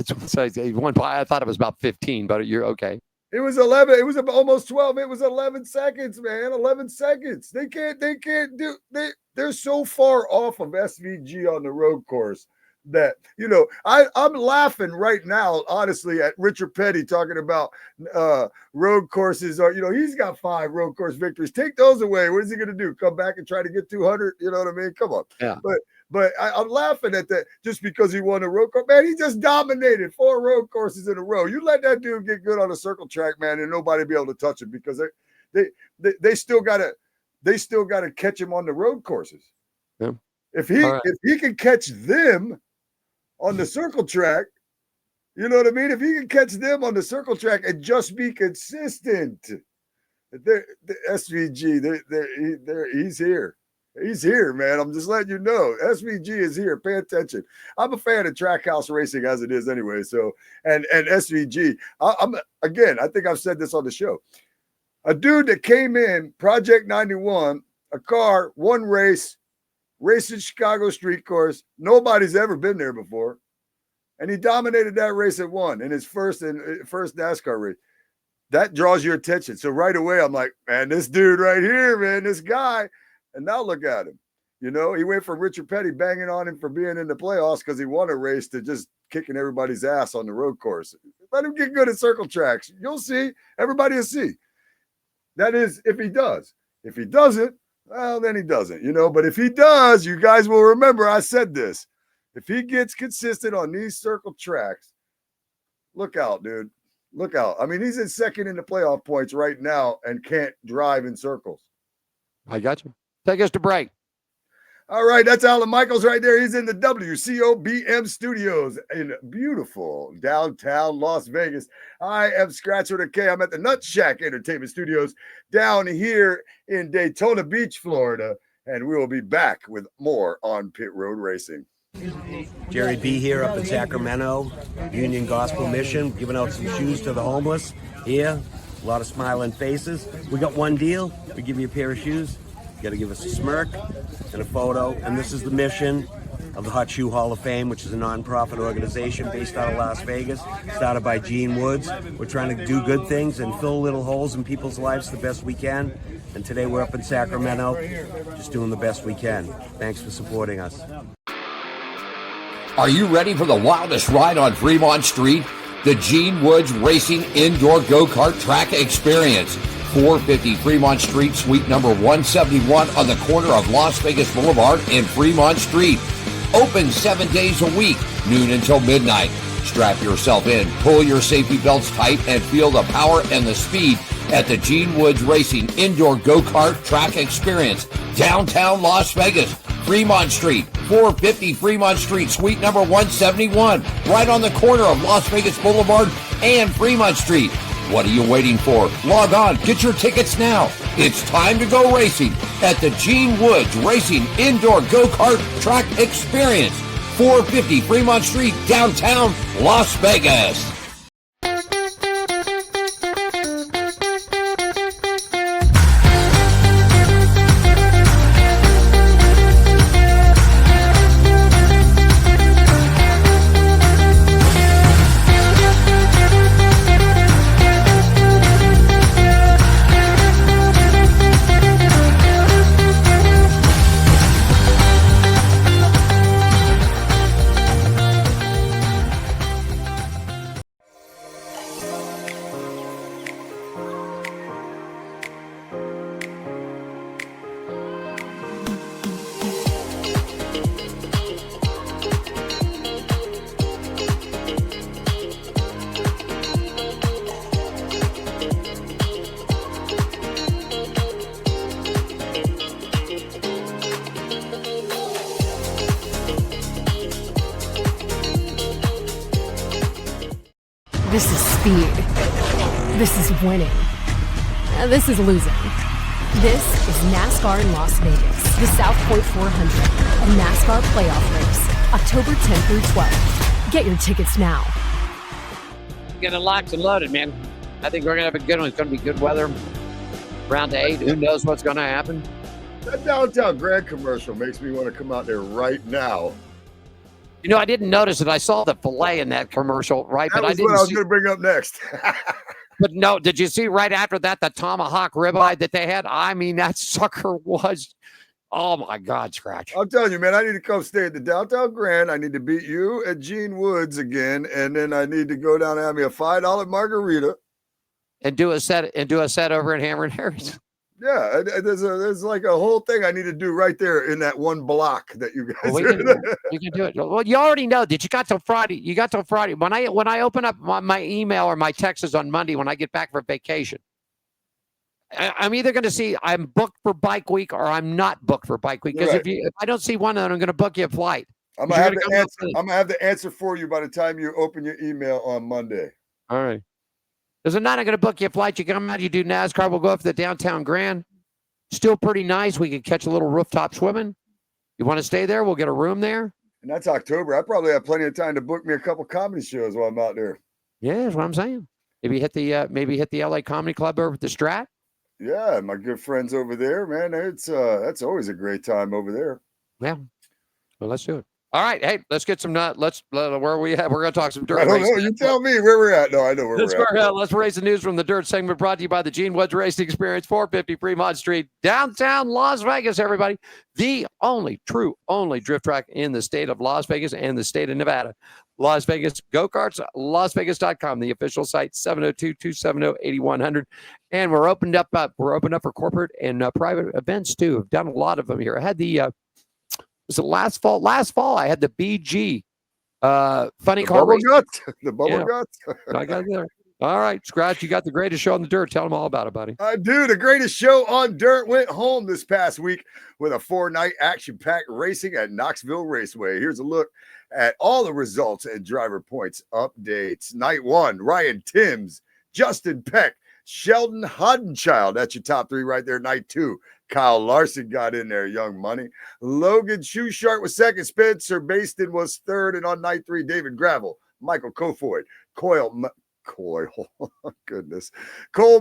he won by, I thought it was about 15, but you're okay. It was 11. It was almost 12. It was 11 seconds, man. 11 seconds. They're so far off of SVG on the road course that, I'm laughing right now, honestly, at Richard Petty talking about road courses. He's got 5 road course victories. Take those away. What is he going to do? Come back and try to get 200? You know what I mean? Come on. Yeah. But I'm laughing at that just because he won a road course. Man, he just dominated 4 road courses in a row. You let that dude get good on a circle track, man, and nobody be able to touch him because they still gotta catch him on the road courses. Yeah. If he can catch them on the circle track, you know what I mean? If he can catch them on the circle track and just be consistent, the SVG, he's here. He's here, man. I'm just letting you know. SVG is here. Pay attention. I'm a fan of Trackhouse Racing as it is anyway. So, and SVG, I think I've said this on the show. A dude that came in, Project 91, a car, one race, racing Chicago street course. Nobody's ever been there before. And he dominated that race at 1 in his first NASCAR race. That draws your attention. So right away, I'm like, man, this dude right here, man, this guy. And now look at him. He went from Richard Petty banging on him for being in the playoffs because he won a race to just kicking everybody's ass on the road course. Let him get good at circle tracks. You'll see. Everybody will see. That is, if he does. If he doesn't, well, then he doesn't, But if he does, you guys will remember I said this. If he gets consistent on these circle tracks, look out, dude. Look out. I mean, he's in second in the playoff points right now and can't drive in circles. I got you. Take us to break. All right, that's Alan Michaels right there. He's in the WCOBM studios in beautiful downtown Las Vegas. I am Scratch with a K. I'm at the Nut Shack Entertainment Studios down here in Daytona Beach, Florida, and we will be back with more on Pit Road Racing. Jerry B here up in Sacramento, Union Gospel Mission, giving out some shoes to the homeless here. A lot of smiling faces. We got one deal. We give you a pair of shoes. You got to give us a smirk and a photo. And this is the mission of the Hot Shoe Hall of Fame, which is a non-profit organization based out of Las Vegas, started by Gene Woods. We're trying to do good things and fill little holes in people's lives the best we can. And today we're up in Sacramento, just doing the best we can. Thanks for supporting us. Are you ready for the wildest ride on Fremont Street? The Gene Woods Racing Indoor Go-Kart Track Experience. 450 Fremont Street, suite number 171 on the corner of Las Vegas Boulevard and Fremont Street. Open 7 days a week, noon until midnight. Strap yourself in, pull your safety belts tight, and feel the power and the speed at the Gene Woods Racing Indoor Go-Kart Track Experience, downtown Las Vegas, Fremont Street, 450 Fremont Street, suite number 171, right on the corner of Las Vegas Boulevard and Fremont Street. What are you waiting for? Log on, get your tickets now. It's time to go racing at the Gene Woods Racing Indoor Go-Kart Track Experience, 450 Fremont Street, downtown Las Vegas. This is speed. This is winning. This is losing. This is NASCAR in Las Vegas, the South Point 400, a NASCAR playoff race, October 10th through 12th. Get your tickets now. Getting locked and loaded, man. I think we're going to have a good one. It's going to be good weather. Round to 8. Who knows what's going to happen? That Downtown Grand commercial makes me want to come out there right now. You know, I didn't notice it. I saw the filet in that commercial, right? That was what I was going to bring up next. But no, did you see right after that the tomahawk ribeye that they had? I mean, that sucker was, oh my God, Scratch. I'm telling you, man, I need to come stay at the Downtown Grand. I need to beat you at Gene Woods again, and then I need to go down and have me a $5 margarita and do a set over at Hammer and Harry's. Yeah, there's like a whole thing I need to do right there in that one block that you guys. You can do it. Well, you already know that you got till Friday. You got till Friday. When I open up my email or my texts on Monday when I get back for vacation, I'm either going to see I'm booked for Bike Week or I'm not booked for Bike Week. Because if I don't see one of them, I'm going to book you a flight. I'm gonna have the answer for you by the time you open your email on Monday. All right. Because I'm not going to book you a flight. You come out, you do NASCAR. We'll go up to the Downtown Grand. Still pretty nice. We could catch a little rooftop swimming. You want to stay there? We'll get a room there. And that's October. I probably have plenty of time to book me a couple comedy shows while I'm out there. Yeah, that's what I'm saying. Maybe hit the LA Comedy Club over at the Strat. Yeah, my good friends over there, man. It's that's always a great time over there. Yeah. Well, let's do it. All right, hey, let's get some where are we at? We're going to talk some dirt. I don't know. You tell me where we're at. No, I know where we're at. Let's race the news from the dirt segment brought to you by the Gene Woods Racing Experience, 450 Fremont Street, downtown Las Vegas, everybody. The only drift track in the state of Las Vegas and the state of Nevada. Las Vegas Go-Karts, LasVegas.com, the official site, 702-270-8100. And we're opened up for corporate and private events, too. I've done a lot of them here. I had was it last fall? Last fall, I had the BG funny car race. The bubble guts. I got it there. All right, Scratch, you got the greatest show on the dirt. Tell them all about it, buddy. I do. The greatest show on dirt went home this past week with a 4-night action-packed racing at Knoxville Raceway. Here's a look at all the results and driver points updates. Night 1, Ryan Timms, Justin Peck, Sheldon Hoddenchild. That's your top 3 right there. Night 2, Kyle Larson got in there, young money. Logan Shushark was second. Spencer Baston was third. And on night 3, David Gravel, Michael Kofoid, Cole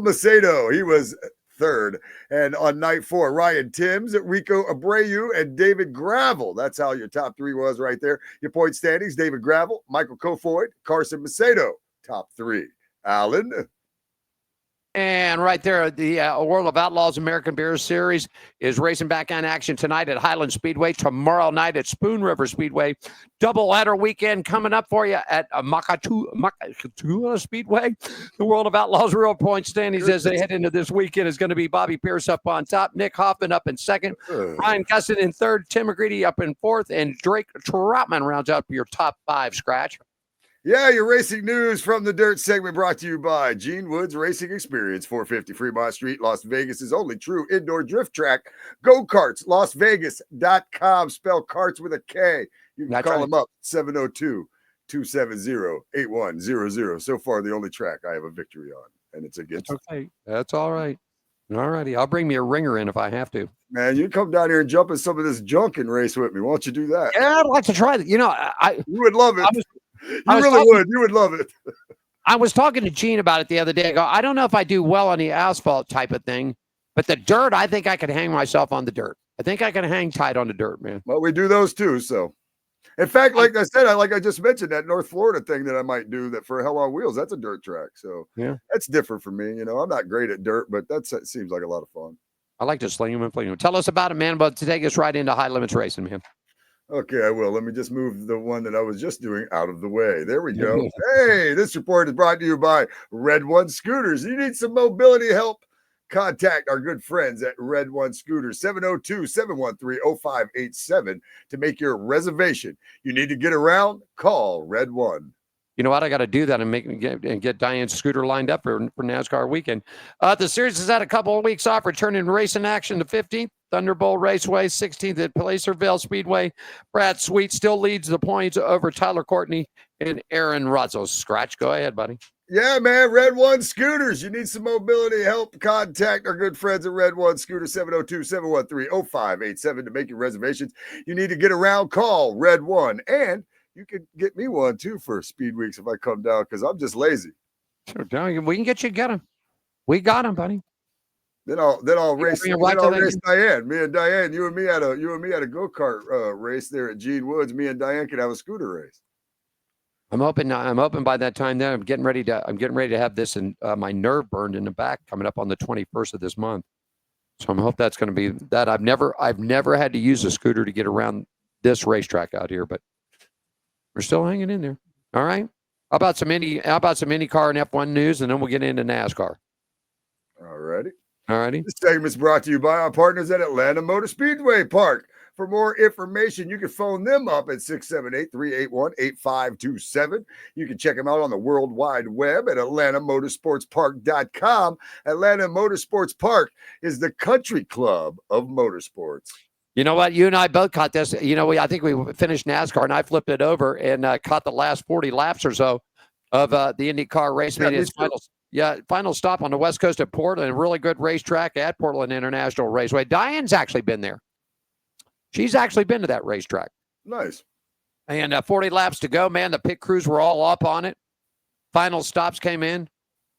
Macedo, he was third. And on night 4, Ryan Timms, Rico Abreu, and David Gravel. That's how your top 3 was right there. Your point standings, David Gravel, Michael Kofoid, Carson Macedo, top 3. Alan. And right there, the World of Outlaws American Beer Series is racing back on action tonight at Highland Speedway, tomorrow night at Spoon River Speedway. Doubleheader weekend coming up for you at Makatoa Speedway. The World of Outlaws real point standings as they head into this weekend is going to be Bobby Pierce up on top, Nick Hoffman up in second, Ryan Gustin in third, Tim McGreedy up in fourth, and Drake Troutman rounds out your top 5, Scratch. Yeah, your racing news from the dirt segment brought to you by Gene Woods Racing Experience, 450 Fremont Street, Las Vegas' only true indoor drift track. Go-karts, LasVegas.com. Spell karts with a K. You can call them up, 702-270-8100. So far, the only track I have a victory on, and it's against. That's okay. That's all right. All righty. I'll bring me a ringer in if I have to. Man, you come down here and jump in some of this junk and race with me. Why don't you do that? Yeah, I'd like to try that. You know, you would love it. You would love it. I was talking to Gene about it the other day. I go, I don't know if I do well on the asphalt type of thing, but the dirt, I think I could hang myself on the dirt. I think I can hang tight on the dirt, man. Well, we do those too. So, in fact, like I said, I just mentioned that North Florida thing that I might do that for Hell on Wheels. That's a dirt track. So, yeah, that's different for me. You know, I'm not great at dirt, but that seems like a lot of fun. I like to sling them and fling them. Tell us about it, man. But to take us right into high limits racing, man. Okay, I will. Let me just move the one that I was just doing out of the way. There we go. Hey, this report is brought to you by Red One Scooters. You need some mobility help? Contact our good friends at Red One Scooters, 702-713-0587 to make your reservation. You need to get around? Call Red One. You know what? I got to do that and get Diane's scooter lined up for NASCAR weekend. The series has had a couple of weeks off, returning racing action the 15th, Thunderbolt Raceway, 16th at Placerville Speedway. Brad Sweet still leads the points over Tyler Courtney and Aaron Russell. Scratch, go ahead, buddy. Yeah, man, Red One Scooters. You need some mobility help? Contact our good friends at Red One Scooters, 702-713-0587 to make your reservations. You need to get around, call Red One. And you can get me one, too, for Speed Weeks if I come down, because I'm just lazy. Sure, we can get him. We got him, buddy. Then I'll race. Race Diane. Me and Diane. You and me at a go-kart race there at Gene Woods. Me and Diane can have a scooter race. I'm hoping by that time. There, I'm getting ready to have this and my nerve burned in the back coming up on the 21st of this month. So I hope that's going to be that. I've never had to use a scooter to get around this racetrack out here, but we're still hanging in there. All right. How about some IndyCar and F1 news, and then we'll get into NASCAR. All righty. This segment's brought to you by our partners at Atlanta Motor Speedway Park. For more information, you can phone them up at 678-381-8527. You can check them out on the World Wide Web at atlantamotorsportspark.com. Atlanta Motorsports Park is the country club of motorsports. You know what? You and I both caught this. You know, I think we finished NASCAR, and I flipped it over and caught the last 40 laps or so of the IndyCar race. Final stop on the west coast of Portland. A really good racetrack at Portland International Raceway. Diane's actually been there. She's actually been to that racetrack. Nice. And 40 laps to go, man. The pit crews were all up on it. Final stops came in.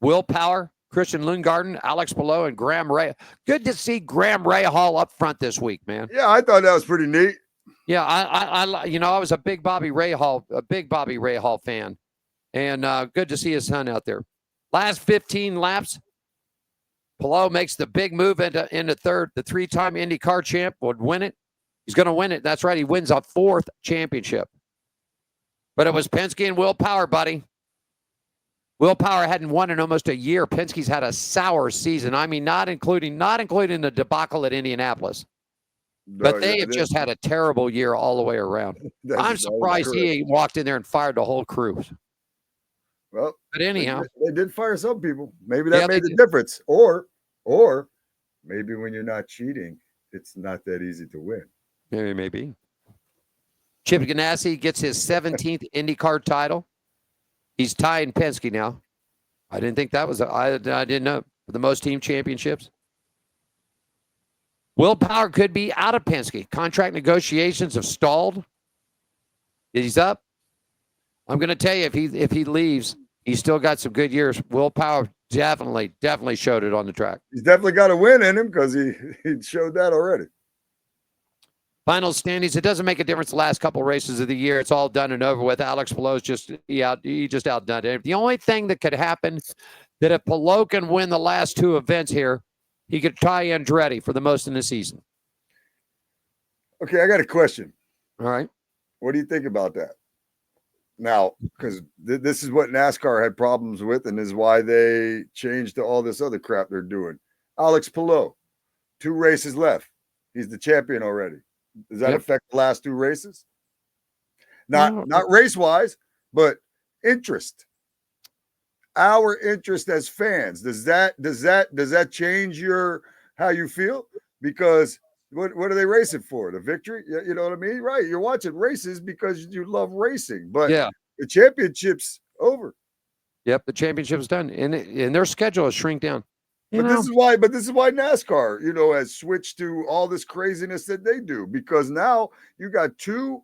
Will Power, Christian Lundgaard, Alex Palou, and Graham Ray. Good to see Graham Rahal up front this week, man. Yeah, I thought that was pretty neat. Yeah, I was a big Bobby Rahal fan, and good to see his son out there. Last 15 laps, Palou makes the big move into third. The three-time IndyCar champ would win it. He's going to win it. That's right. He wins a fourth championship. But it was Penske and Will Power, buddy. Will Power hadn't won in almost a year. Penske's had a sour season. I mean, not including the debacle at Indianapolis. But they have just had a terrible year all the way around. I'm surprised he walked in there and fired the whole crew. Well, but anyhow, they did fire some people. Maybe that made the difference. Or maybe when you're not cheating, it's not that easy to win. Maybe. Chip Ganassi gets his 17th IndyCar title. He's tying Penske now. I didn't think that was I didn't know. The most team championships. Will Power could be out of Penske. Contract negotiations have stalled. He's up. I'm going to tell you, if he leaves, he's still got some good years. Will Power definitely showed it on the track. He's definitely got a win in him because he showed that already. Final standings. It doesn't make a difference the last couple races of the year. It's all done and over with. Alex Palou's he just outdone it. The only thing that could happen that if Palou can win the last two events here, he could tie Andretti for the most in the season. Okay, I got a question. All right. What do you think about that? Now, because this is what NASCAR had problems with, and is why they changed to all this other crap they're doing. Alex Palou, 2 races left. He's the champion already. Does that affect the last 2 races? Not race-wise, but interest. Our interest as fans. Does that change your how you feel? Because what are they racing for? The victory? You know what I mean? Right. You're watching races because you love racing, but Yeah. the championship's over. Yep, the championship's done, and their schedule has shrink down. This is why NASCAR, has switched to all this craziness that they do, because now you got 2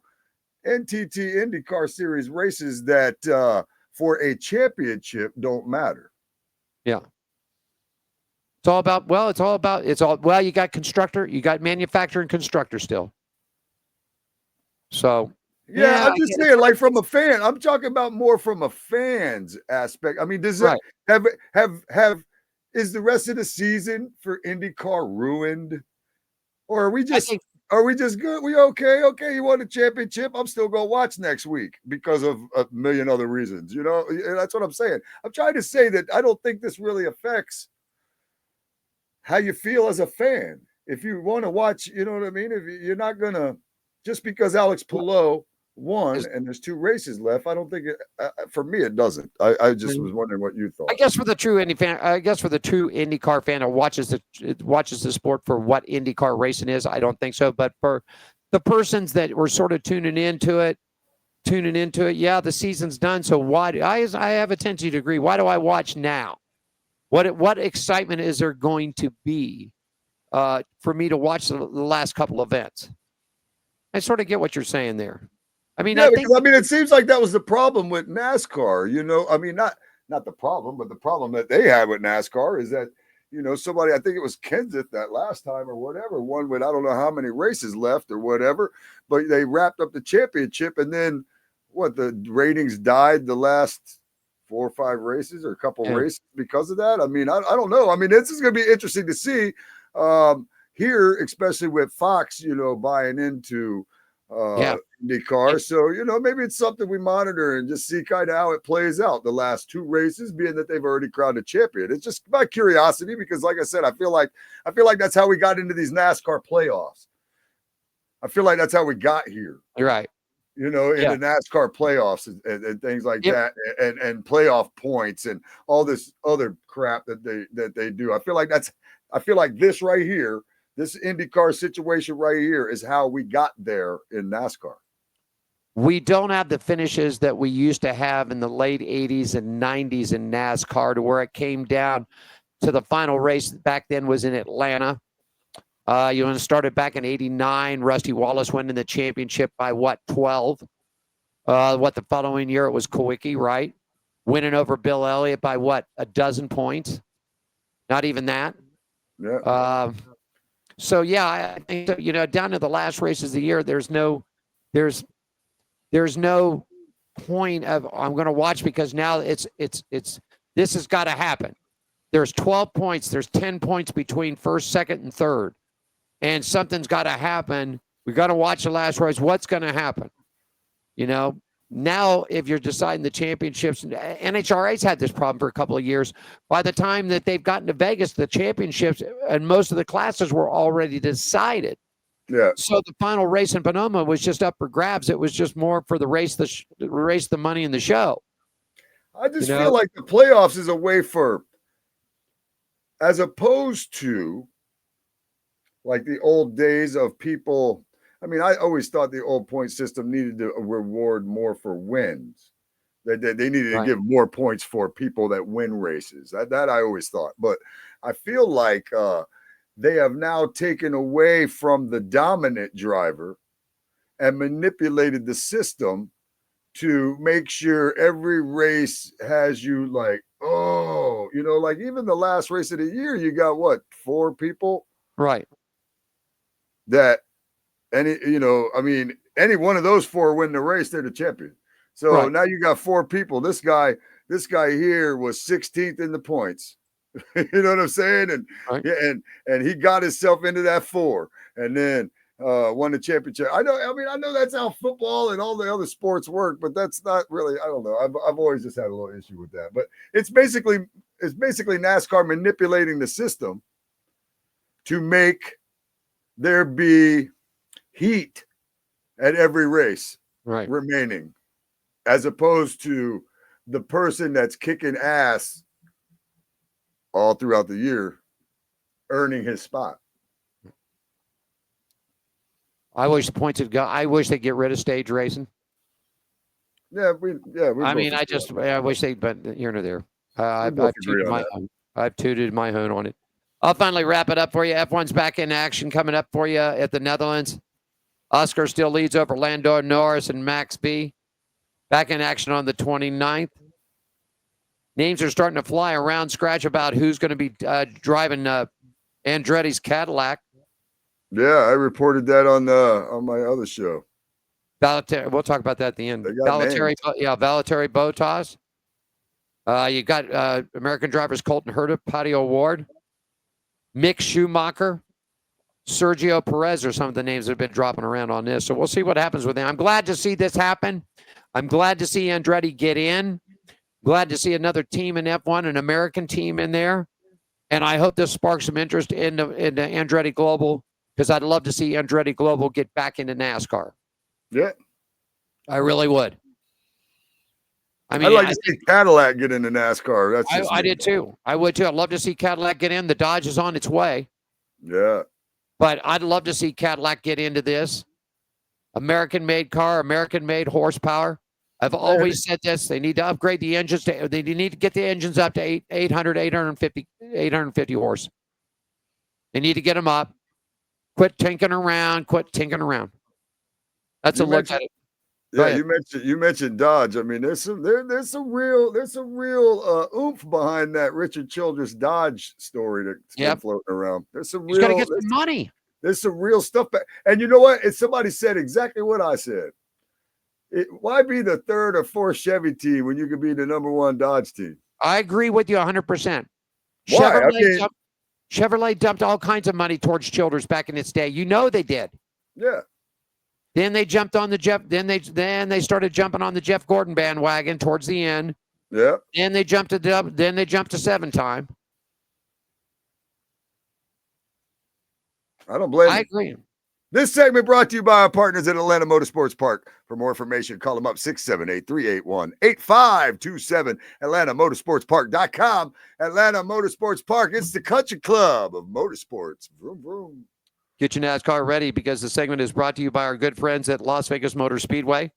NTT IndyCar Series races that for a championship don't matter. Yeah. It's all about, you got constructor, you got manufacturer and constructor still. So, yeah, I'm just saying, like, from a fan, I'm talking about more from a fan's aspect. I mean, does it have is the rest of the season for IndyCar ruined? Or are we just good? We okay? Okay, you won the championship. I'm still gonna watch next week because of a million other reasons. That's what I'm saying. I'm trying to say that I don't think this really affects how you feel as a fan. If you want to watch, you know what I mean? If you're not gonna, just because Alex Palou won and there's 2 races left, I don't think for me it doesn't. I just was wondering what you thought. I guess for the true IndyCar fan who watches the sport for what IndyCar racing is, I don't think so. But for the persons that were sort of tuning into it, yeah, the season's done. So why do I have a tendency to agree? Why do I watch now? What excitement is there going to be for me to watch the last couple events? I sort of get what you're saying there. I mean, it seems like that was the problem with NASCAR. I mean, not the problem, but the problem that they had with NASCAR is that, somebody, I think it was Kenseth that last time or whatever, won with I don't know how many races left or whatever, but they wrapped up the championship, and then the ratings died the last 4 or 5 races or a couple races because of that. I mean, I don't know. I mean, this is going to be interesting to see here, especially with Fox, buying into IndyCar. So, maybe it's something we monitor and just see kind of how it plays out the last 2 races, being that they've already crowned a champion. It's just my curiosity, because like I said, I feel like that's how we got into these NASCAR playoffs. I feel like that's how we got here. You're right. In the NASCAR playoffs and things like that, and playoff points and all this other crap that they do. I feel like this right here, this IndyCar situation right here, is how we got there in NASCAR. We don't have the finishes that we used to have in the late 80s and 90s in NASCAR, to where it came down to the final race back then was in Atlanta. Started back in 89. Rusty Wallace winning the championship by 12? The following year it was Kawicki, right? Winning over Bill Elliott by a dozen points? Not even that. Yeah. So yeah, I think down to the last races of the year, there's no point of I'm going to watch, because now this has got to happen. There's 12 points. There's 10 points between first, second, and third. And something's got to happen. We got to watch the last race. What's going to happen? Now, if you're deciding the championships, NHRA's had this problem for a couple of years. By the time that they've gotten to Vegas, the championships and most of the classes were already decided. Yeah. So the final race in Sonoma was just up for grabs. It was just more for the race, the money in the show. I just feel like the playoffs is a way for, as opposed to like the old days of people. I mean, I always thought the old point system needed to reward more for wins. They needed to give more points for people that win races. That I always thought. But I feel like they have now taken away from the dominant driver and manipulated the system to make sure every race has you like, like even the last race of the year, you got 4 people? Right. That any one of those 4 win the race, they're the champion. So now you got 4 people. This guy here was 16th in the points. You know what I'm saying? And he got himself into that 4 and then won the championship. I know that's how football and all the other sports work, but that's not really, I don't know. I've always just had a little issue with that. But it's basically NASCAR manipulating the system to make there be heat at every race remaining, as opposed to the person that's kicking ass all throughout the year earning his spot. I wish the points had gone. I wish they'd get rid of stage racing. Yeah, I mean, I wish they'd, but here nor there. I've tooted my horn on it. I'll finally wrap it up for you. F1's back in action coming up for you at the Netherlands. Oscar still leads over Lando Norris and Max B. Back in action on the 29th. Names are starting to fly around, Scratch, about who's going to be driving Andretti's Cadillac. Yeah, I reported that on my other show. We'll talk about that at the end. Valtteri Bottas. You got American drivers Colton Herta, Patty O'Ward, Mick Schumacher, Sergio Perez are some of the names that have been dropping around on this. So we'll see what happens with them. I'm glad to see this happen. I'm glad to see Andretti get in. Glad to see another team in F1, an American team in there. And I hope this sparks some interest in the Andretti Global, because I'd love to see Andretti Global get back into NASCAR. Yeah. I really would. I mean, I'd like to see Cadillac get into NASCAR. I did too. I would too. I'd love to see Cadillac get in. The Dodge is on its way. Yeah. But I'd love to see Cadillac get into this. American-made car, American-made horsepower. I've always said this. They need to upgrade the engines. They need to get the engines up to 850 horse. They need to get them up. Quit tinkering around. That's a look at it. Yeah, you mentioned Dodge. I mean, there's some real oomph behind that Richard Childress Dodge story that's been floating around. There's some real. He's got to get some money. There's some real stuff back. And you know what? Somebody said exactly what I said. Why be the third or fourth Chevy team when you could be the number one Dodge team? I agree with you 100%. Why? Chevrolet dumped all kinds of money towards Childress back in its day. You know they did. Yeah. Then they jumped on the Jeff. Then they started jumping on the Jeff Gordon bandwagon towards the end. Yeah. Then they jumped to 7-time. I don't blame you. I agree. This segment brought to you by our partners at Atlanta Motorsports Park. For more information, call them up 678-381-8527. AtlantaMotorsportsPark.com. Atlanta Motorsports Park. It's the country club of motorsports. Vroom, vroom. Get your NASCAR ready, because the segment is brought to you by our good friends at Las Vegas Motor Speedway.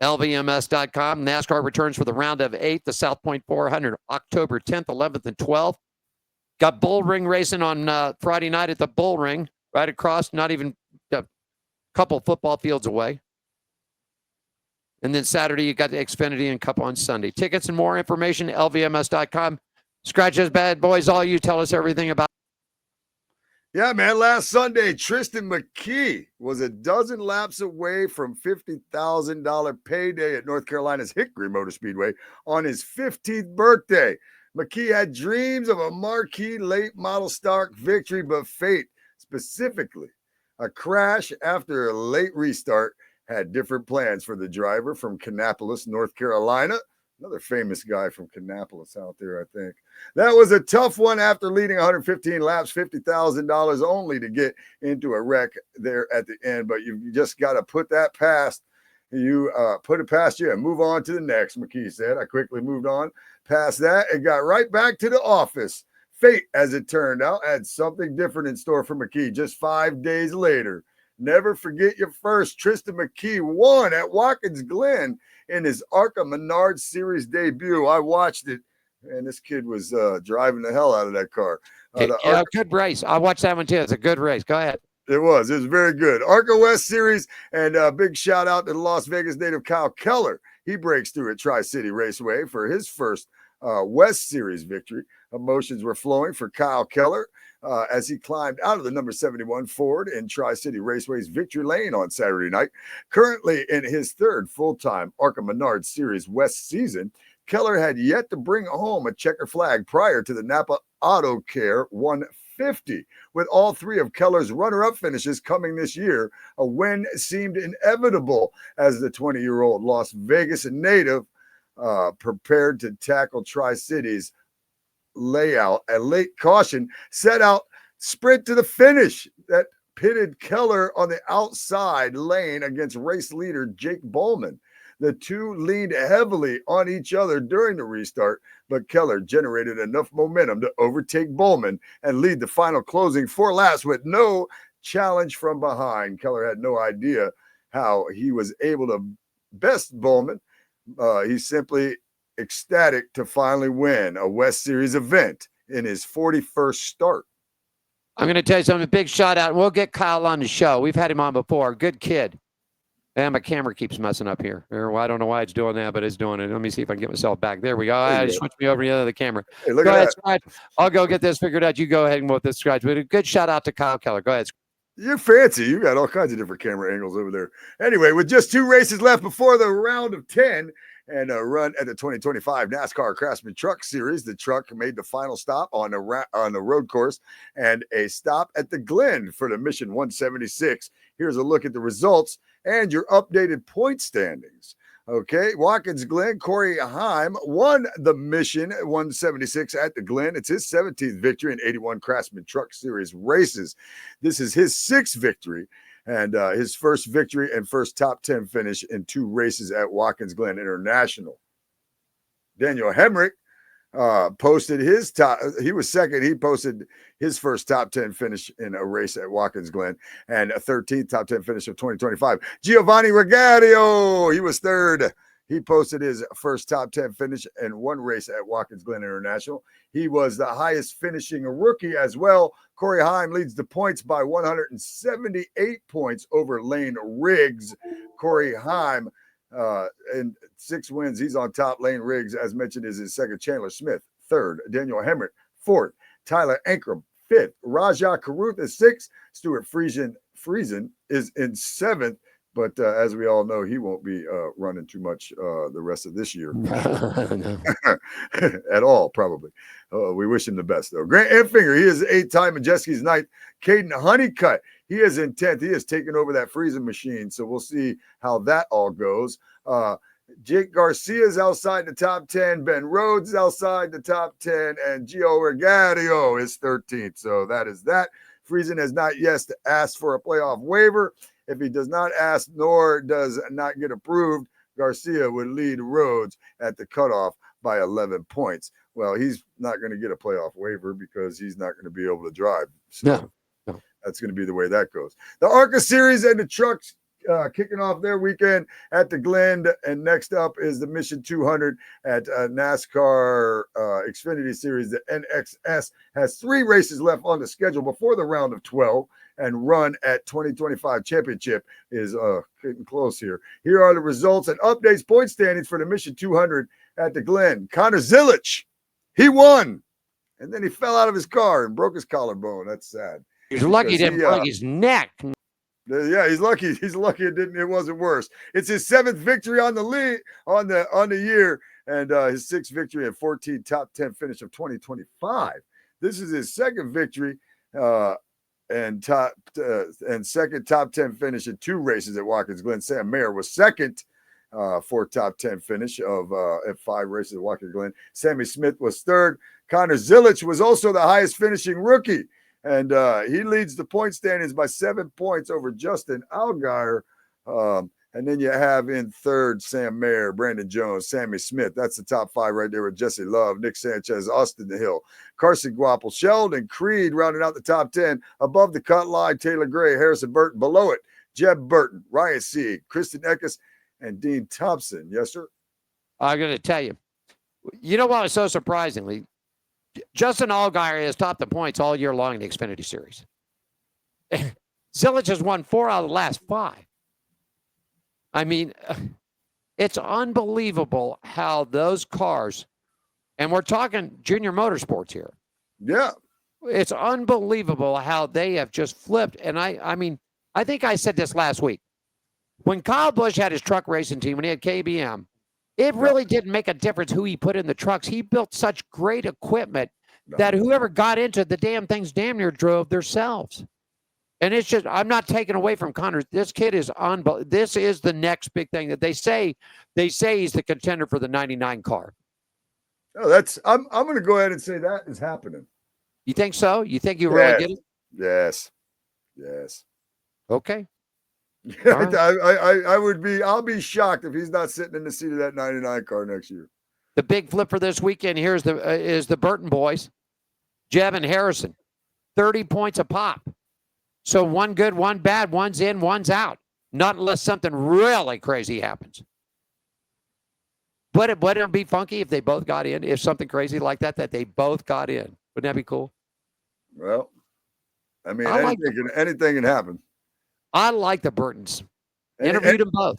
LVMS.com. NASCAR returns for the round of 8, the South Point 400, October 10th, 11th, and 12th. Got bull ring racing on Friday night at the bull ring, right across, not even a couple football fields away. And then Saturday, you got the Xfinity and Cup on Sunday. Tickets and more information, LVMS.com. Scratch those bad boys, all you. Tell us everything about. Yeah, man. Last Sunday, Tristan McKee was a dozen laps away from $50,000 payday at North Carolina's Hickory Motor Speedway on his 15th birthday. McKee had dreams of a marquee late model stock victory, but fate, specifically a crash after a late restart, had different plans for the driver from Kannapolis, North Carolina. Another famous guy from Kannapolis out there, I think. That was a tough one after leading 115 laps, $50,000 only to get into a wreck there at the end. But you just got to put that past you, put it past you and move on to the next, McKee said. I quickly moved on past that and got right back to the office. Fate, as it turned out, had something different in store for McKee just 5 days later. Never forget your first. Tristan McKee won at Watkins Glen in his ARCA Menard Series debut. I watched it, and this kid was driving the hell out of that car. Good race. I watched that one too. It's a good race. Go ahead. It was very good. ARCA West Series, and a big shout out to the Las Vegas native Kyle Keller. He breaks through at Tri-City Raceway for his first West Series victory. Emotions were flowing for Kyle Keller as he climbed out of the number 71 Ford in Tri-City Raceway's victory lane on Saturday night. Currently in his third full-time ARCA Menard Series West season, Keller had yet to bring home a checker flag prior to the Napa Auto Care 150. With all three of Keller's runner-up finishes coming this year, a win seemed inevitable as the 20-year-old Las Vegas native prepared to tackle Tri-City's layout. A late caution set out sprint to the finish that pitted Keller on the outside lane against race leader Jake Bowman. The two leaned heavily on each other during the restart, but Keller generated enough momentum to overtake Bowman and lead the final closing for last with no challenge from behind. Keller had no idea how he was able to best Bowman. He's simply ecstatic to finally win a West Series event in his 41st start. I'm going to tell you something. A big shout out. We'll get Kyle on the show. We've had him on before. Good kid. And my camera keeps messing up here. Well, I don't know why it's doing that, but it's doing it. Let me see if I can get myself back. There we go. I switched me over to the other camera. Hey, look go at ahead, that. Scratch. I'll go get this figured out. You go ahead and with this, Scratch. But a good shout out to Kyle Keller. Go ahead. You're fancy. You got all kinds of different camera angles over there. Anyway, with just 2 races left before the round of 10 and a run at the 2025 NASCAR Craftsman Truck Series, the truck made the final stop on the road course and a stop at the Glen for the Mission 176. Here's a look at the results and your updated point standings. Okay, Watkins Glen, Corey Heim won the Mission 176 at the Glen. It's his 17th victory in 81 Craftsman Truck Series races. This is his 6th victory and his first victory and first top 10 finish in 2 races at Watkins Glen International. Daniel Hemrick posted his top. He was second. He posted his first top 10 finish in a race at Watkins Glen and a 13th top 10 finish of 2025. Giovanni Regadio, he was third. He posted his first top 10 finish in 1 race at Watkins Glen International. He was the highest finishing rookie as well. Corey Heim leads the points by 178 points over Lane Riggs. Corey Heim and 6 wins. He's on top. Lane Riggs, as mentioned, is his second. Chandler Smith, third. Daniel Hemrick, fourth. Tyler Ankrum, fifth. Rajah Caruth is 6th. Stuart Friesen is in 7th. But as we all know, he won't be running too much the rest of this year at all, probably. We wish him the best, though. Grant Enfinger, he is 8-time Majeski's 9th. Caden Honeycutt, he is in 10th. He has taken over that freezing machine, so we'll see how that all goes. Jake Garcia is outside the top 10. Ben Rhodes is outside the top 10. And Gio Regadio is 13th. So that is that. Friesen has not yet asked for a playoff waiver. If he does not ask nor does not get approved, Garcia would lead Rhodes at the cutoff by 11 points. Well, he's not going to get a playoff waiver because he's not going to be able to drive. So no. That's going to be the way that goes. The ARCA Series and the trucks kicking off their weekend at the Glen. And next up is the Mission 200 at NASCAR Xfinity Series. The NXS has 3 races left on the schedule before the round of 12. And run at 2025 championship is getting close here. Here are the results and updates, point standings for the Mission 200 at the Glen. Connor Zilich, he won. And then he fell out of his car and broke his collarbone. That's sad. He's lucky he didn't break his neck. Yeah, he's lucky. He's lucky it wasn't worse. It's his 7th victory on the league on the year, and his 6th victory and 14 top 10 finish of 2025. This is his 2nd victory. And second top 10 finish in 2 races at Watkins Glen. Sam Mayer was 2nd for top 10 finish of at 5 races at Watkins Glen. Sammy Smith was 3rd. Connor Zilich was also the highest finishing rookie, and he leads the point standings by 7 points over Justin Allgaier. And then you have in 3rd Sam Mayer, Brandon Jones, Sammy Smith. That's the top 5 right there with Jesse Love, Nick Sanchez, Austin Hill, Carson Guapel, Sheldon Creed rounding out the top 10. Above the cut line, Taylor Gray, Harrison Burton. Below it, Jeb Burton, Ryan Sieg, Kristen Eckes, and Dean Thompson. Yes, sir? I'm going to tell you. You know what was so surprisingly? Justin Allgaier has topped the points all year long in the Xfinity Series. Zilich has won 4 out of the last 5. I mean, it's unbelievable how those cars, and we're talking junior motorsports here. Yeah. It's unbelievable how they have just flipped. And I mean, I think I said this last week. When Kyle Busch had his truck racing team, when he had KBM, it really didn't make a difference who he put in the trucks. He built such great equipment that whoever got into the damn things damn near drove themselves. And it's just, I'm not taking away from Connor. This kid is unbelievable. This is the next big thing that they say he's the contender for the 99 car. Oh, I'm going to go ahead and say that is happening. You think so? You think you really get it? Yes. Yes. Okay. Right. I'll be shocked if he's not sitting in the seat of that 99 car next year. The big flipper this weekend here is the Burton boys, Jeb and Harrison, 30 points a pop. So one good, one bad, one's in, one's out. Not unless something really crazy happens. But it would be funky if they both got in, if something crazy like that they both got in. Wouldn't that be cool? Well, I mean, anything can happen. I like the Burtons. Interviewed them both.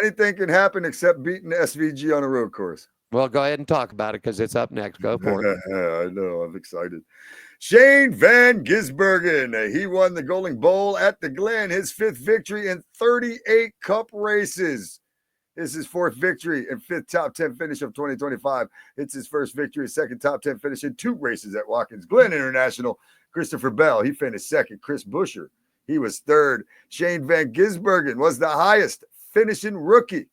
Anything can happen except beating SVG on a road course. Well, go ahead and talk about it because it's up next. Go for it. I know. I'm excited. Shane Van Gisbergen. He won the Golden Bowl at the Glen, his 5th victory in 38 Cup races. This is his 4th victory and 5th top 10 finish of 2025. It's his 1st victory, 2nd top 10 finish in 2 races at Watkins Glen International. Christopher Bell, he finished 2nd. Chris Buescher, he was 3rd. Shane Van Gisbergen was the highest finishing rookie.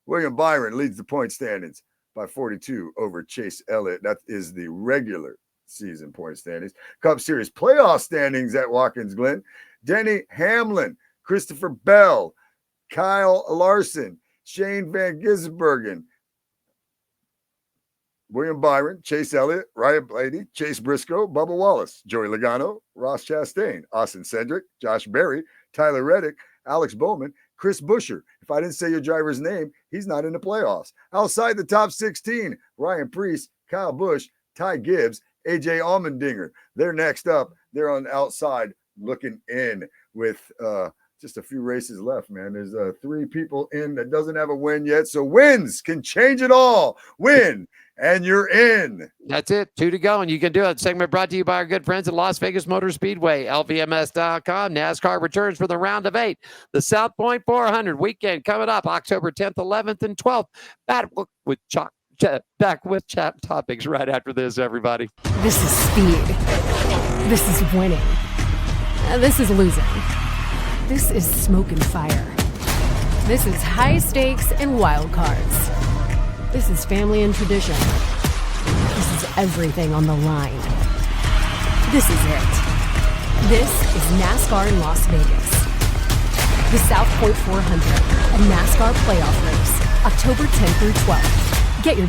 William Byron leads the point standings by 42 over Chase Elliott. That is the regular season point standings. Cup Series playoff standings at Watkins Glen. Denny Hamlin, Christopher Bell, Kyle Larson, Shane Van Gisbergen, William Byron, Chase Elliott, Ryan Blaney, Chase Briscoe, Bubba Wallace, Joey Logano, Ross Chastain, Austin Cendric, Josh Berry, Tyler Reddick, Alex Bowman, Chris Buescher. If I didn't say your driver's name, he's not in the playoffs. Outside the top 16, Ryan Preece, Kyle Busch, Ty Gibbs, AJ Allmendinger. They're next up. They're on the outside looking in with just a few races left, man. There's 3 people in that doesn't have a win yet. So wins can change it all. Win, and you're in. That's it. 2 to go, and you can do it. Segment brought to you by our good friends at Las Vegas Motor Speedway, LVMS.com. NASCAR returns for the round of 8. The South Point 400 weekend coming up October 10th, 11th, and 12th. Back with chat topics right after this, everybody. This is speed. This is winning. This is losing. This is smoke and fire. This is high stakes and wild cards. This is family and tradition. This is everything on the line. This is it. This is NASCAR in Las Vegas. The South Point 400, a NASCAR playoff race, October 10th through 12th. Get your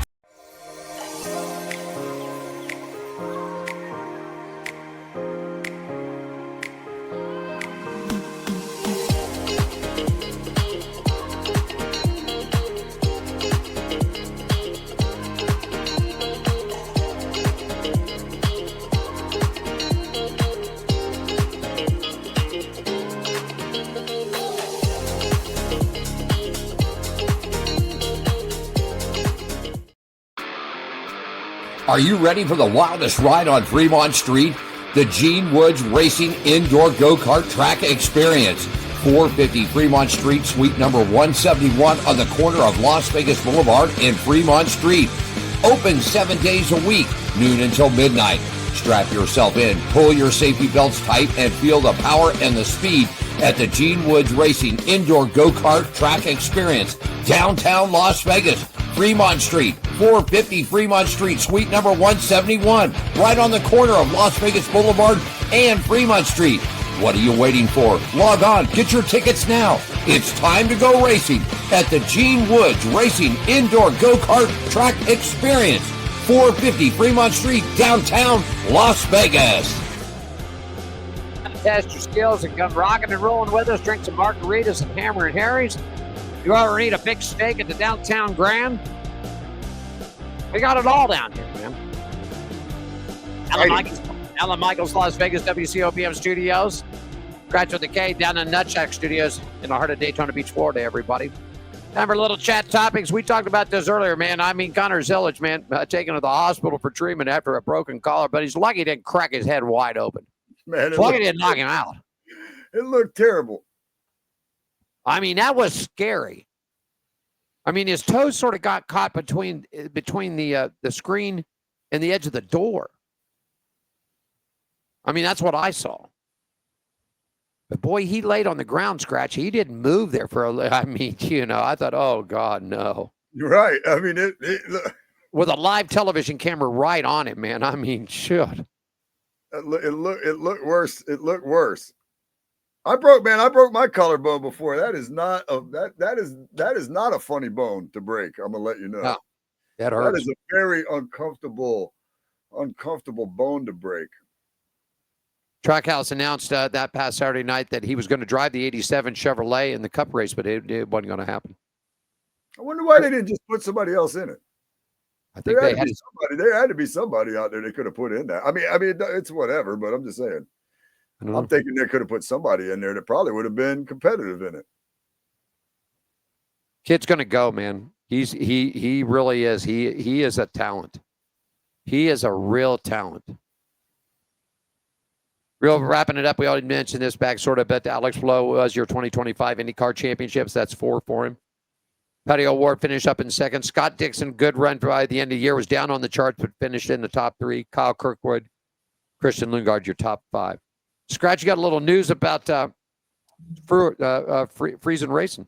Are you ready for the wildest ride on Fremont Street? The Gene Woods Racing Indoor Go-Kart Track Experience. 450 Fremont Street, suite number 171 on the corner of Las Vegas Boulevard and Fremont Street. Open 7 days a week, noon until midnight. Strap yourself in, pull your safety belts tight, and feel the power and the speed at the Gene Woods Racing Indoor Go-Kart Track Experience, downtown Las Vegas. Fremont Street, 450 Fremont Street, suite number 171, right on the corner of Las Vegas Boulevard and Fremont Street. What are you waiting for? Log on, get your tickets now. It's time to go racing at the Gene Woods Racing Indoor Go-Kart Track Experience, 450 Fremont Street, downtown Las Vegas. Test your skills and come rocking and rolling with us. Drink some margaritas and Hammer and Harry's. You ever need a big steak at the downtown Grand? We got it all down here, man. Alan Michaels, Las Vegas, WCOPM Studios. Scratch with the K down in Nutsack Studios in the heart of Daytona Beach, Florida, everybody. Time for a little chat topics. We talked about this earlier, man. I mean, Connor Zillage, man, taken to the hospital for treatment after a broken collar, but he's lucky he didn't crack his head wide open. Man, Lucky he didn't knock him out. It looked terrible. I mean, that was scary. I mean, his toes sort of got caught between the screen and the edge of the door. I mean, that's what I saw. But boy, he laid on the ground, Scratch. He didn't move there I mean, you know, I thought, oh God, no. You're right. I mean, with a live television camera right on it, man. I mean, shit. It looked worse. It looked worse. I broke my collarbone before. That is not a funny bone to break. I'm gonna let you know. No, that That hurts. is a very uncomfortable bone to break. Trackhouse announced that past Saturday night that he was going to drive the 87 Chevrolet in the Cup race, but it wasn't going to happen. I wonder why they didn't just put somebody else in it. I think they had somebody. There had to be somebody out there they could have put in that. I mean, it's whatever, but I'm just saying. I'm thinking they could have put somebody in there that probably would have been competitive in it. Kid's going to go, man. He really is. He is a talent. He is a real talent. Wrapping it up, we already mentioned this back sort of, but Alex Flo was your 2025 IndyCar Championships. That's 4 for him. Petty O'Ward finished up in second. Scott Dixon, good run by the end of the year, was down on the charts, but finished in the top 3. Kyle Kirkwood, Christian Lundgaard, your top 5. Scratch, you got a little news about Friesen Racing.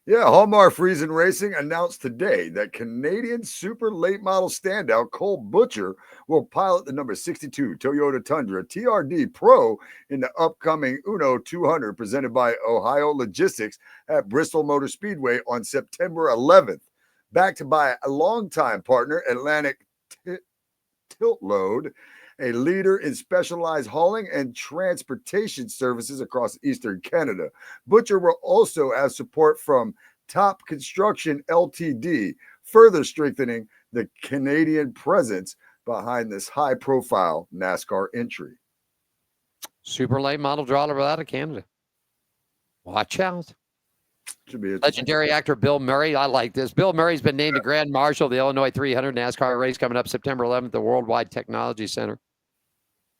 Yeah, Hallmark Friesen Racing announced today that Canadian super late model standout Cole Butcher will pilot the number 62 Toyota Tundra TRD Pro in the upcoming Uno 200 presented by Ohio Logistics at Bristol Motor Speedway on September 11th. Backed by a longtime partner, Atlantic Tilt Load, a leader in specialized hauling and transportation services across Eastern Canada. Butcher will also have support from Top Construction Ltd., further strengthening the Canadian presence behind this high-profile NASCAR entry. Super late model driver out of Canada. Watch out. Should be legendary actor Bill Murray. I like this. Bill Murray's been named the Grand Marshal of the Illinois 300 NASCAR race coming up September 11th at the Worldwide Technology Center.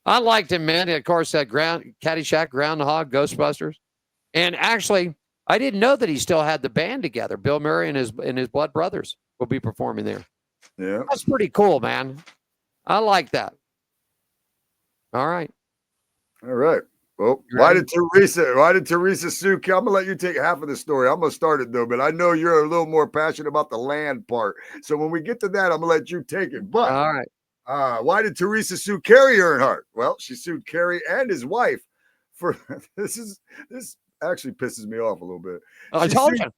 I liked him, man. Of course, Caddyshack, Groundhog, Ghostbusters. And actually, I didn't know that he still had the band together. Bill Murray and his blood brothers will be performing there. Yeah. That's pretty cool, man. I like that. All right. All right. Well, why did Teresa Sue? I'm gonna let you take half of the story. I'm gonna start it though, but I know you're a little more passionate about the land part. So when we get to that, I'm gonna let you take it. But all right. Why did Teresa sue Kerry Earnhardt? Well, she sued Kerry and his wife for this actually pisses me off a little bit. I told you.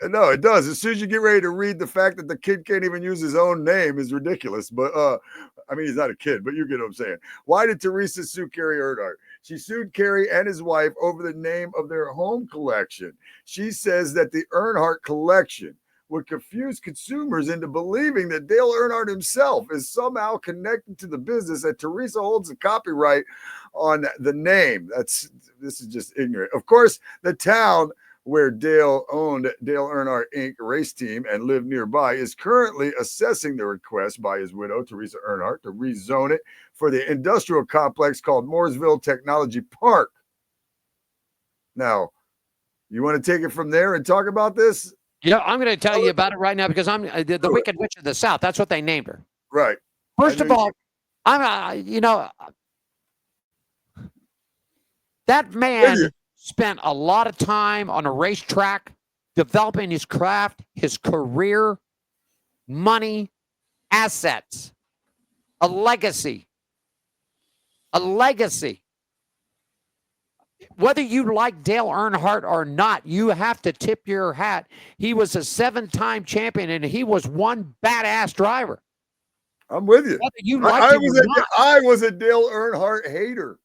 No, it does. As soon as you get ready to read, the fact that the kid can't even use his own name is ridiculous. But I mean, he's not a kid, but you get what I'm saying. Why did Teresa sue Kerry Earnhardt? She sued Kerry and his wife over the name of their home collection. She says that the Earnhardt collection would confuse consumers into believing that Dale Earnhardt himself is somehow connected to the business, that Teresa holds the copyright on the name. This is just ignorant. Of course, the town where Dale owned Dale Earnhardt Inc. race team and lived nearby is currently assessing the request by his widow, Teresa Earnhardt, to rezone it for the industrial complex called Mooresville Technology Park. Now, you want to take it from there and talk about this? Yeah, I'm going to tell you about it right now because I'm the Wicked Witch of the South. That's what they named her. Right. First of all, that man spent a lot of time on a racetrack developing his craft, his career, money, assets, a legacy. A legacy. Whether you like Dale Earnhardt or not, you have to tip your hat. He was a 7-time champion, and he was one badass driver. I'm with you. Whether you like I was a Dale Earnhardt hater.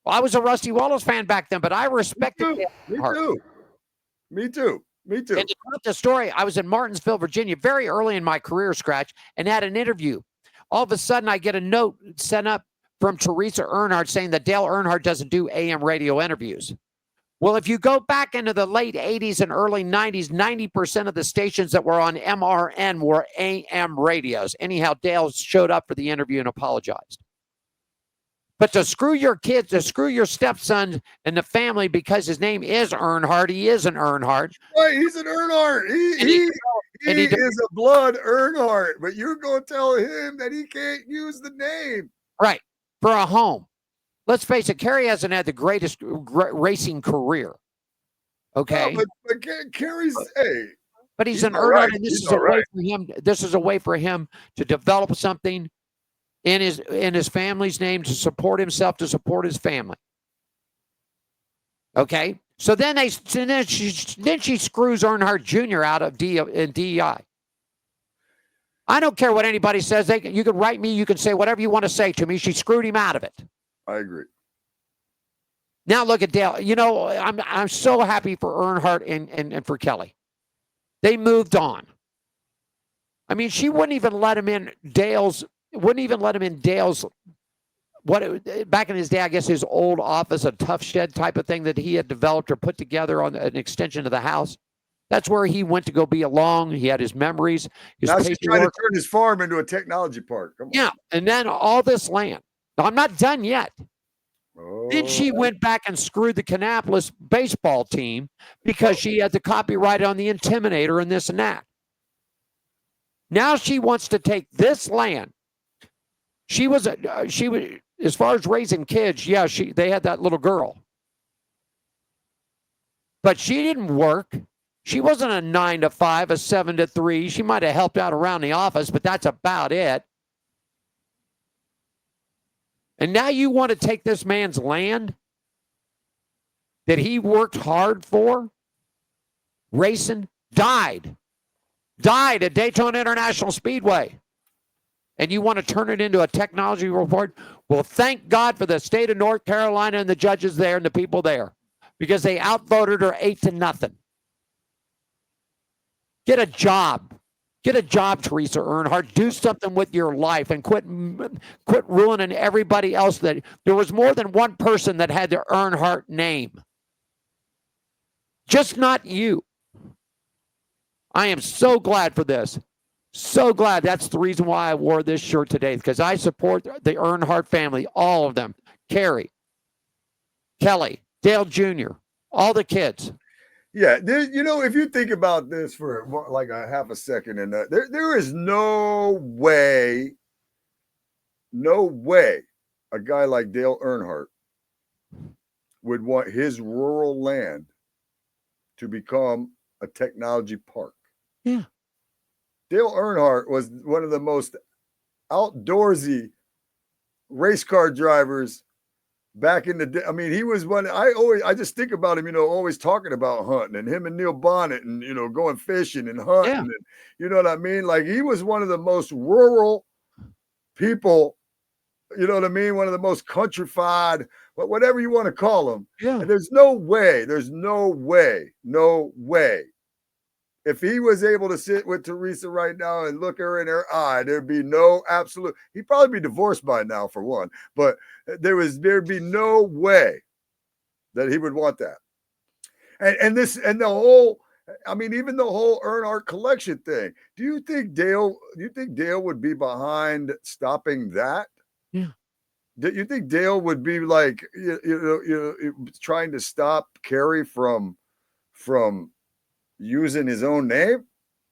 Well, I was a Rusty Wallace fan back then, but I respected Dale Earnhardt. Me too. And to tell the story, I was in Martinsville, Virginia, very early in my career, Scratch, and had an interview. All of a sudden, I get a note sent up from Teresa Earnhardt saying that Dale Earnhardt doesn't do AM radio interviews. Well, if you go back into the late 80s and early 90s, 90% of the stations that were on MRN were AM radios. Anyhow, Dale showed up for the interview and apologized. But to screw your kids, to screw your stepson and the family because his name is Earnhardt, he is an Earnhardt. Right, he's an Earnhardt. He is a blood Earnhardt, but you're going to tell him that he can't use the name. Right, for a home. Let's face it, Kerry hasn't had the greatest racing career. Okay? No, but Kerry's, but he's an Earnhardt, and this is a way for him. This is a way for him to develop something in his family's name, to support himself, to support his family. Okay, so then she screws Earnhardt Jr. out of DEI. I don't care what anybody says. You can write me. You can say whatever you want to say to me. She screwed him out of it. I agree. Now look at Dale. You know, I'm so happy for Earnhardt and for Kelly. They moved on. I mean, she wouldn't even let him in Dale's. Back in his day, I guess his old office, a tough shed type of thing that he had developed or put together on an extension of the house. That's where he went to go be alone. He had his memories. Now she's trying to turn his farm into a technology park. Come on. Yeah, and then all this land. Now, I'm not done yet. Oh. Then she went back and screwed the Kannapolis baseball team because she had the copyright on the Intimidator and this and that. Now she wants to take this land. She was as far as raising kids. Yeah, they had that little girl, but she didn't work. She wasn't a 9 to 5, a 7 to 3. She might have helped out around the office, but that's about it. And now you want to take this man's land that he worked hard for, racing, died at Daytona International Speedway. And you want to turn it into a technology report? Well, thank God for the state of North Carolina and the judges there and the people there, because they outvoted her 8-0. Get a job. Get a job, Teresa Earnhardt. Do something with your life and quit ruining everybody else. That there was more than one person that had the Earnhardt name. Just not you. I am so glad for this. So glad. That's the reason why I wore this shirt today, because I support the Earnhardt family, all of them. Carrie, Kelly, Dale Jr., all the kids. Yeah, if you think about this for like a half a second, and there is no way a guy like Dale Earnhardt would want his rural land to become a technology park. Yeah. Dale Earnhardt was one of the most outdoorsy race car drivers back in the day. I mean, he was one. I just think about him, always talking about hunting, and him and Neil Bonnet, and going fishing and hunting, and you know what I mean. Like, he was one of the most rural people. You know what I mean? One of the most countrified, whatever you want to call them. Yeah. And there's no way. If he was able to sit with Teresa right now and look her in her eye, there'd be no absolute. He'd probably be divorced by now, for one. But there'd be no way that he would want that. And the whole. I mean, even the whole Earnhardt collection thing. Do you think Dale would be behind stopping that? Yeah. Do you think Dale would be like trying to stop Kerry from using his own name?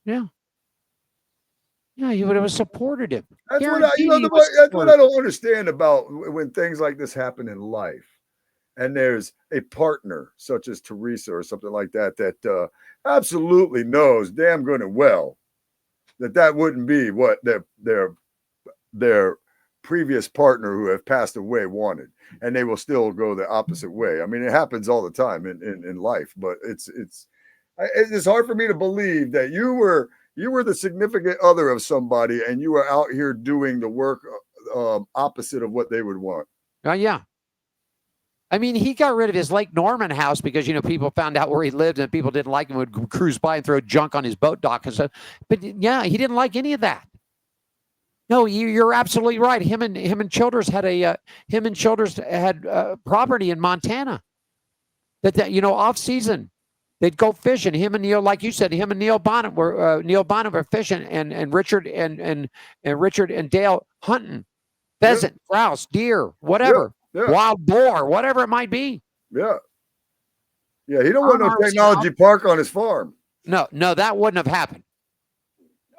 Yeah. Yeah, he would have supported him. That's what I don't understand about when things like this happen in life, and there's a partner such as Teresa or something like that absolutely knows damn good and well that wouldn't be what their previous partner who have passed away wanted, and they will still go the opposite way. I mean, it happens all the time in life, but it's hard for me to believe that you were the significant other of somebody and you were out here doing the work opposite of what they would want. Yeah. I mean, he got rid of his Lake Norman house because, people found out where he lived and people didn't like him, would cruise by and throw junk on his boat dock and stuff. But yeah, he didn't like any of that. No, you're absolutely right. Him and Childers had property in Montana that off season. They'd go fishing. Him and Neil, like you said, Neil Bonnet were fishing, and Richard and Richard and Dale hunting pheasant, grouse, deer, whatever, wild boar, whatever it might be. Yeah. Yeah, he don't want no technology park on his farm. No, that wouldn't have happened.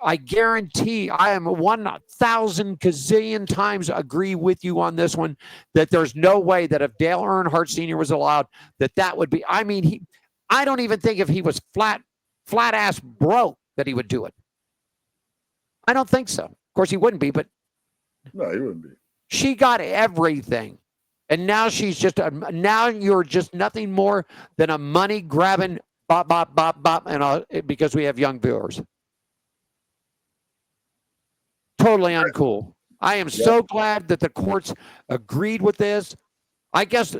I guarantee, I am 1,000 gazillion times agree with you on this one, that there's no way that if Dale Earnhardt Sr. was allowed, that would be, I mean, I don't even think if he was flat ass broke that he would do it. I don't think so. Of course, he wouldn't be, but no, he wouldn't be. She got everything. And now she's just now you're just nothing more than a money grabbing bop bop bop bop, and because we have young viewers. Totally uncool. I am so glad that the courts agreed with this. I guess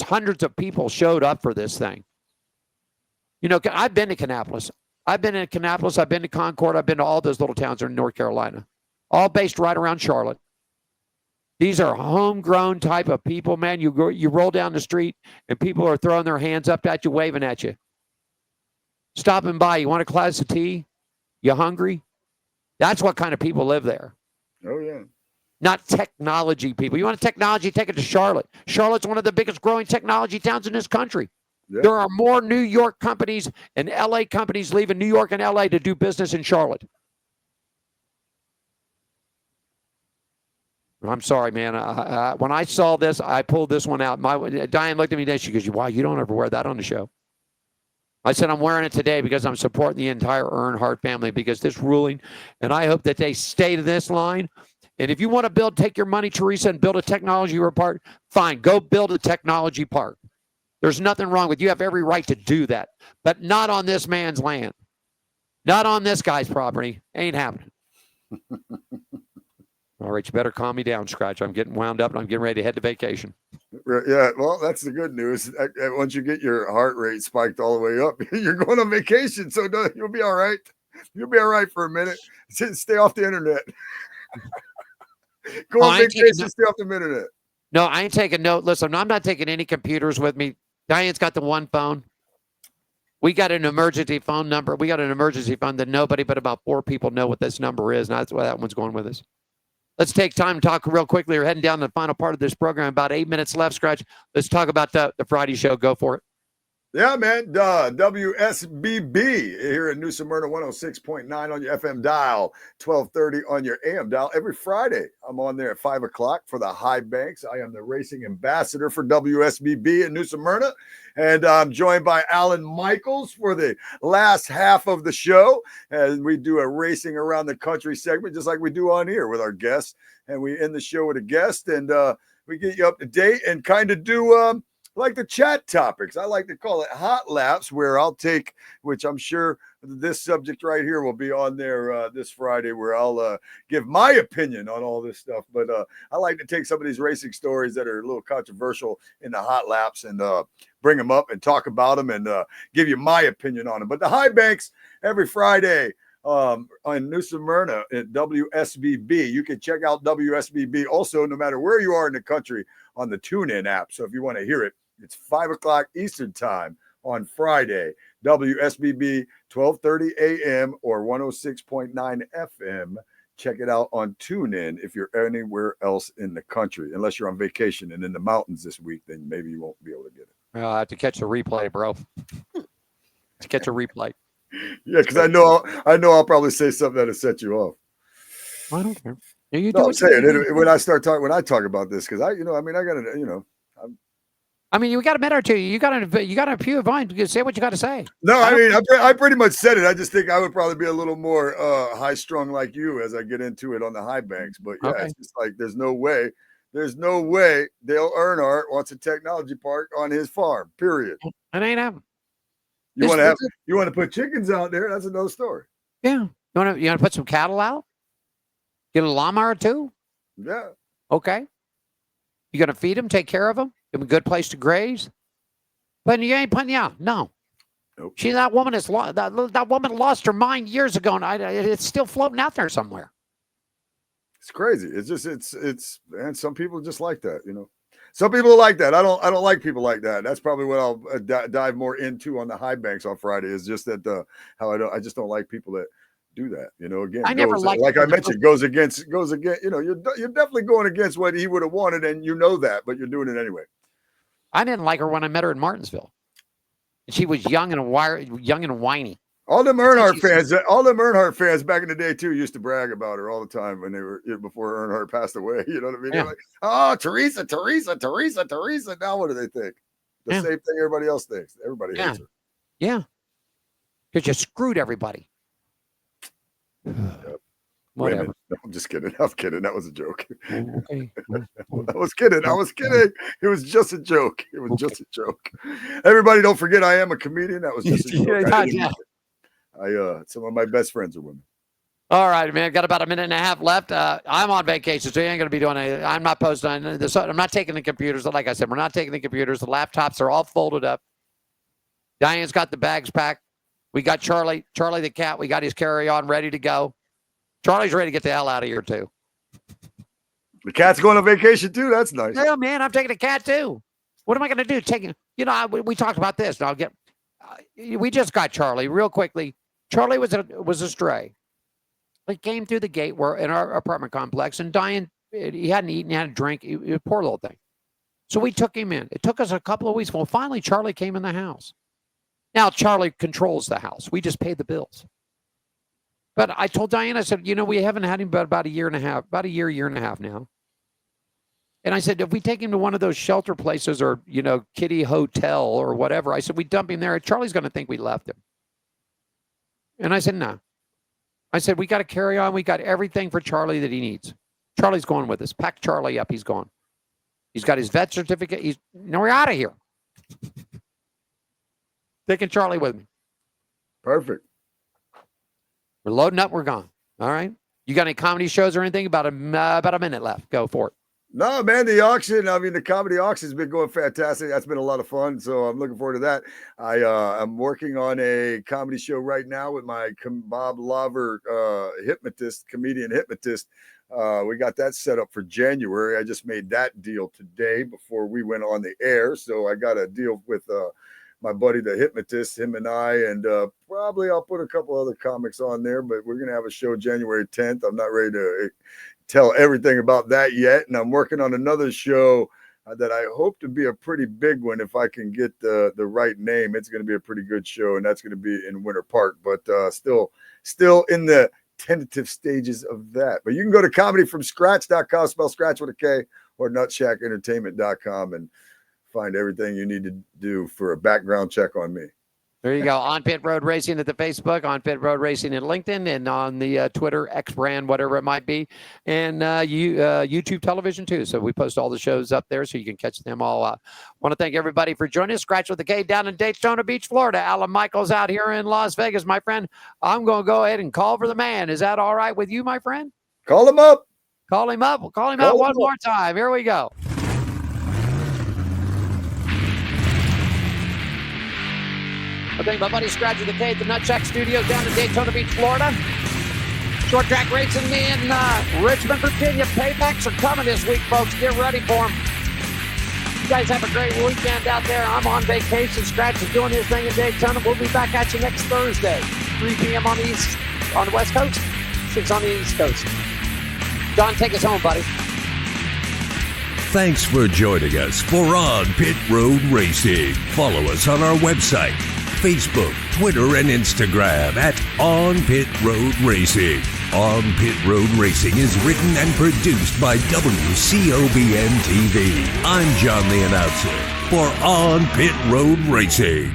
hundreds of people showed up for this thing. You know, I've been to Kannapolis. I've been to Concord. I've been to all those little towns in North Carolina, all based right around Charlotte. These are homegrown type of people, man. You roll down the street and people are throwing their hands up at you, waving at you. Stopping by. You want a glass of tea? You hungry? That's what kind of people live there. Oh, yeah. Not technology people. You want technology? Take it to Charlotte. Charlotte's one of the biggest growing technology towns in this country. Yeah. There are more New York companies and LA companies leaving New York and LA to do business in Charlotte. I'm sorry, man. When I saw this, I pulled this one out. Diane looked at me today. She goes, "Wow, you don't ever wear that on the show." I said, "I'm wearing it today because I'm supporting the entire Earnhardt family because this ruling, and I hope that they stay to this line. And if you want to take your money, Teresa, and build a technology park, fine. Go build a technology park. There's nothing wrong with you. You have every right to do that, but not on this man's land. Not on this guy's property. Ain't happening." All right, you better calm me down, Scratch. I'm getting wound up and I'm getting ready to head to vacation. Yeah, well, that's the good news. Once you get your heart rate spiked all the way up, you're going on vacation, so you'll be all right. You'll be all right for a minute. Stay off the internet. Go on vacation, stay off the internet. No, I ain't taking note. Listen, I'm not taking any computers with me. Diane's got the one phone. We got an emergency phone number. We got an emergency phone that nobody but about 4 people know what this number is, and that's why that one's going with us. Let's take time to talk real quickly. We're heading down to the final part of this program. About 8 minutes left, Scratch. Let's talk about the Friday show. Go for it. Yeah, man. WSBB here in New Smyrna, 106.9 on your FM dial, 1230 on your AM dial. Every Friday, I'm on there at 5 o'clock for the High Banks. I am the racing ambassador for WSBB in New Smyrna. And I'm joined by Alan Michaels for the last half of the show. And we do a racing around the country segment, just like we do on here with our guests. And we end the show with a guest, and we get you up to date and kind of do like the chat topics. I like to call it hot laps, where I'll take, which I'm sure this subject right here will be on there this Friday, where I'll give my opinion on all this stuff. But I like to take some of these racing stories that are a little controversial in the hot laps and bring them up and talk about them and give you my opinion on them. But the High Banks every Friday on New Smyrna at WSBB. You can check out WSBB also, no matter where you are in the country, on the TuneIn app. So if you want to hear it, it's 5 o'clock Eastern time on Friday. WSBB, 12:30 a.m. or 106.9 FM. Check it out on TuneIn if you're anywhere else in the country. Unless you're on vacation and in the mountains this week, then maybe you won't be able to get it. I have to catch a replay, bro. To catch a replay. Yeah, because I know I'll probably say something that'll set you off. I don't care. I'm saying when I talk about this, because I gotta, I mean, you got a minute or two. You got a few of mine. You can say what you got to say. No, I pretty much said it. I just think I would probably be a little more high strung like you as I get into it on the High Banks. But yeah, okay. It's just like there's no way Dale Earnhardt wants a technology park on his farm. Period. It ain't happening. You want to put chickens out there? That's another story. Yeah. You want to put some cattle out? Get a llama or two? Yeah. Okay. You gonna feed them, take care of them, give them a good place to graze? But you ain't putting, no. Nope. That woman is that woman lost her mind years ago, and it's still floating out there somewhere. It's crazy. It's just it's and some people just like that, Some people like that. I don't like people like that. That's probably what I'll dive more into on the High Banks on Friday. Is just that I just don't like people that do that. Again, I never like I mentioned, goes against. You're definitely going against what he would have wanted, and that, but you're doing it anyway. I didn't like her when I met her in Martinsville. She was young and whiny. All them Earnhardt fans back in the day too used to brag about her all the time when they were before Earnhardt passed away. You know what I mean? Yeah. They're like, oh, Teresa. Now what do they think? The same thing everybody else thinks. Everybody hates her. Yeah. Because you screwed everybody. Yep. Whatever. Women. No, I'm just kidding. I'm kidding. That was a joke. Okay. I was kidding. It was just a joke. It was just a joke. Everybody, don't forget I am a comedian. That was just a joke. Some of my best friends are women. All right, man. Got about a minute and a half left. I'm on vacation, so you ain't going to be doing anything. I'm not posting on this. I'm not taking the computers. Like I said, we're not taking the computers. The laptops are all folded up. Diane's got the bags packed. We got Charlie the cat. We got his carry-on ready to go. Charlie's ready to get the hell out of here, too. The cat's going on vacation, too? That's nice. Yeah, man. I'm taking the cat, too. What am I going to do? We talked about this. And I'll get. We just got Charlie real quickly. Charlie was a stray. He came through the gate in our apartment complex, and Diane, he hadn't eaten, he hadn't drank. He was a poor little thing. So we took him in. It took us a couple of weeks. Well, finally, Charlie came in the house. Now, Charlie controls the house. We just pay the bills. But I told Diane, I said, we haven't had him about a year and a half now. And I said, if we take him to one of those shelter places or, kiddie hotel or whatever, I said, we dump him there. Charlie's going to think we left him. And I said, no. I said, we got to carry on. We got everything for Charlie that he needs. Charlie's going with us. Pack Charlie up. He's gone. He's got his vet certificate. We're out of here. Taking Charlie with me. Perfect. We're loading up. We're gone. All right. You got any comedy shows or anything? About a minute left. Go for it. No, man, the comedy auction has been going fantastic. That's been a lot of fun. So I'm looking forward to that. I'm working on a comedy show right now with my Bob Laver comedian hypnotist. We got that set up for January. I just made that deal today before we went on the air. So I got a deal with my buddy, the hypnotist, him and I, and probably I'll put a couple other comics on there, but we're going to have a show January 10th. I'm not ready to tell everything about that yet. And I'm working on another show that I hope to be a pretty big one. If I can get the right name, it's going to be a pretty good show. And that's going to be in Winter Park, but still in the tentative stages of that. But you can go to comedyfromscratch.com, spell scratch with a K, or nutshackentertainment.com and find everything you need to do for a background check on me. There you go. On Pit Road Racing at the Facebook, on Pit Road Racing at LinkedIn, and on the Twitter, X brand, whatever it might be, and YouTube television too. So we post all the shows up there so you can catch them all. Want to thank everybody for joining us. Scratch with the K down in Daytona Beach, Florida. Alan Michaels out here in Las Vegas, my friend. I'm going to go ahead and call for the man. Is that all right with you, my friend? Call him up. Call him up. We'll call him out one more time. Here we go. I thank my buddy Scratch with the K at the Nutcheck Studios down in Daytona Beach, Florida. Short track racing in Richmond, Virginia. Paybacks are coming this week, folks. Get ready for them. You guys have a great weekend out there. I'm on vacation. Scratch is doing his thing in Daytona. We'll be back at you next Thursday, 3 p.m. on the West Coast, 6 on the East Coast. Don, take us home, buddy. Thanks for joining us for On Pit Road Racing. Follow us on our website, Facebook, Twitter, and Instagram at On Pit Road Racing. On Pit Road Racing is written and produced by WCOBN TV. I'm John the Announcer for On Pit Road Racing.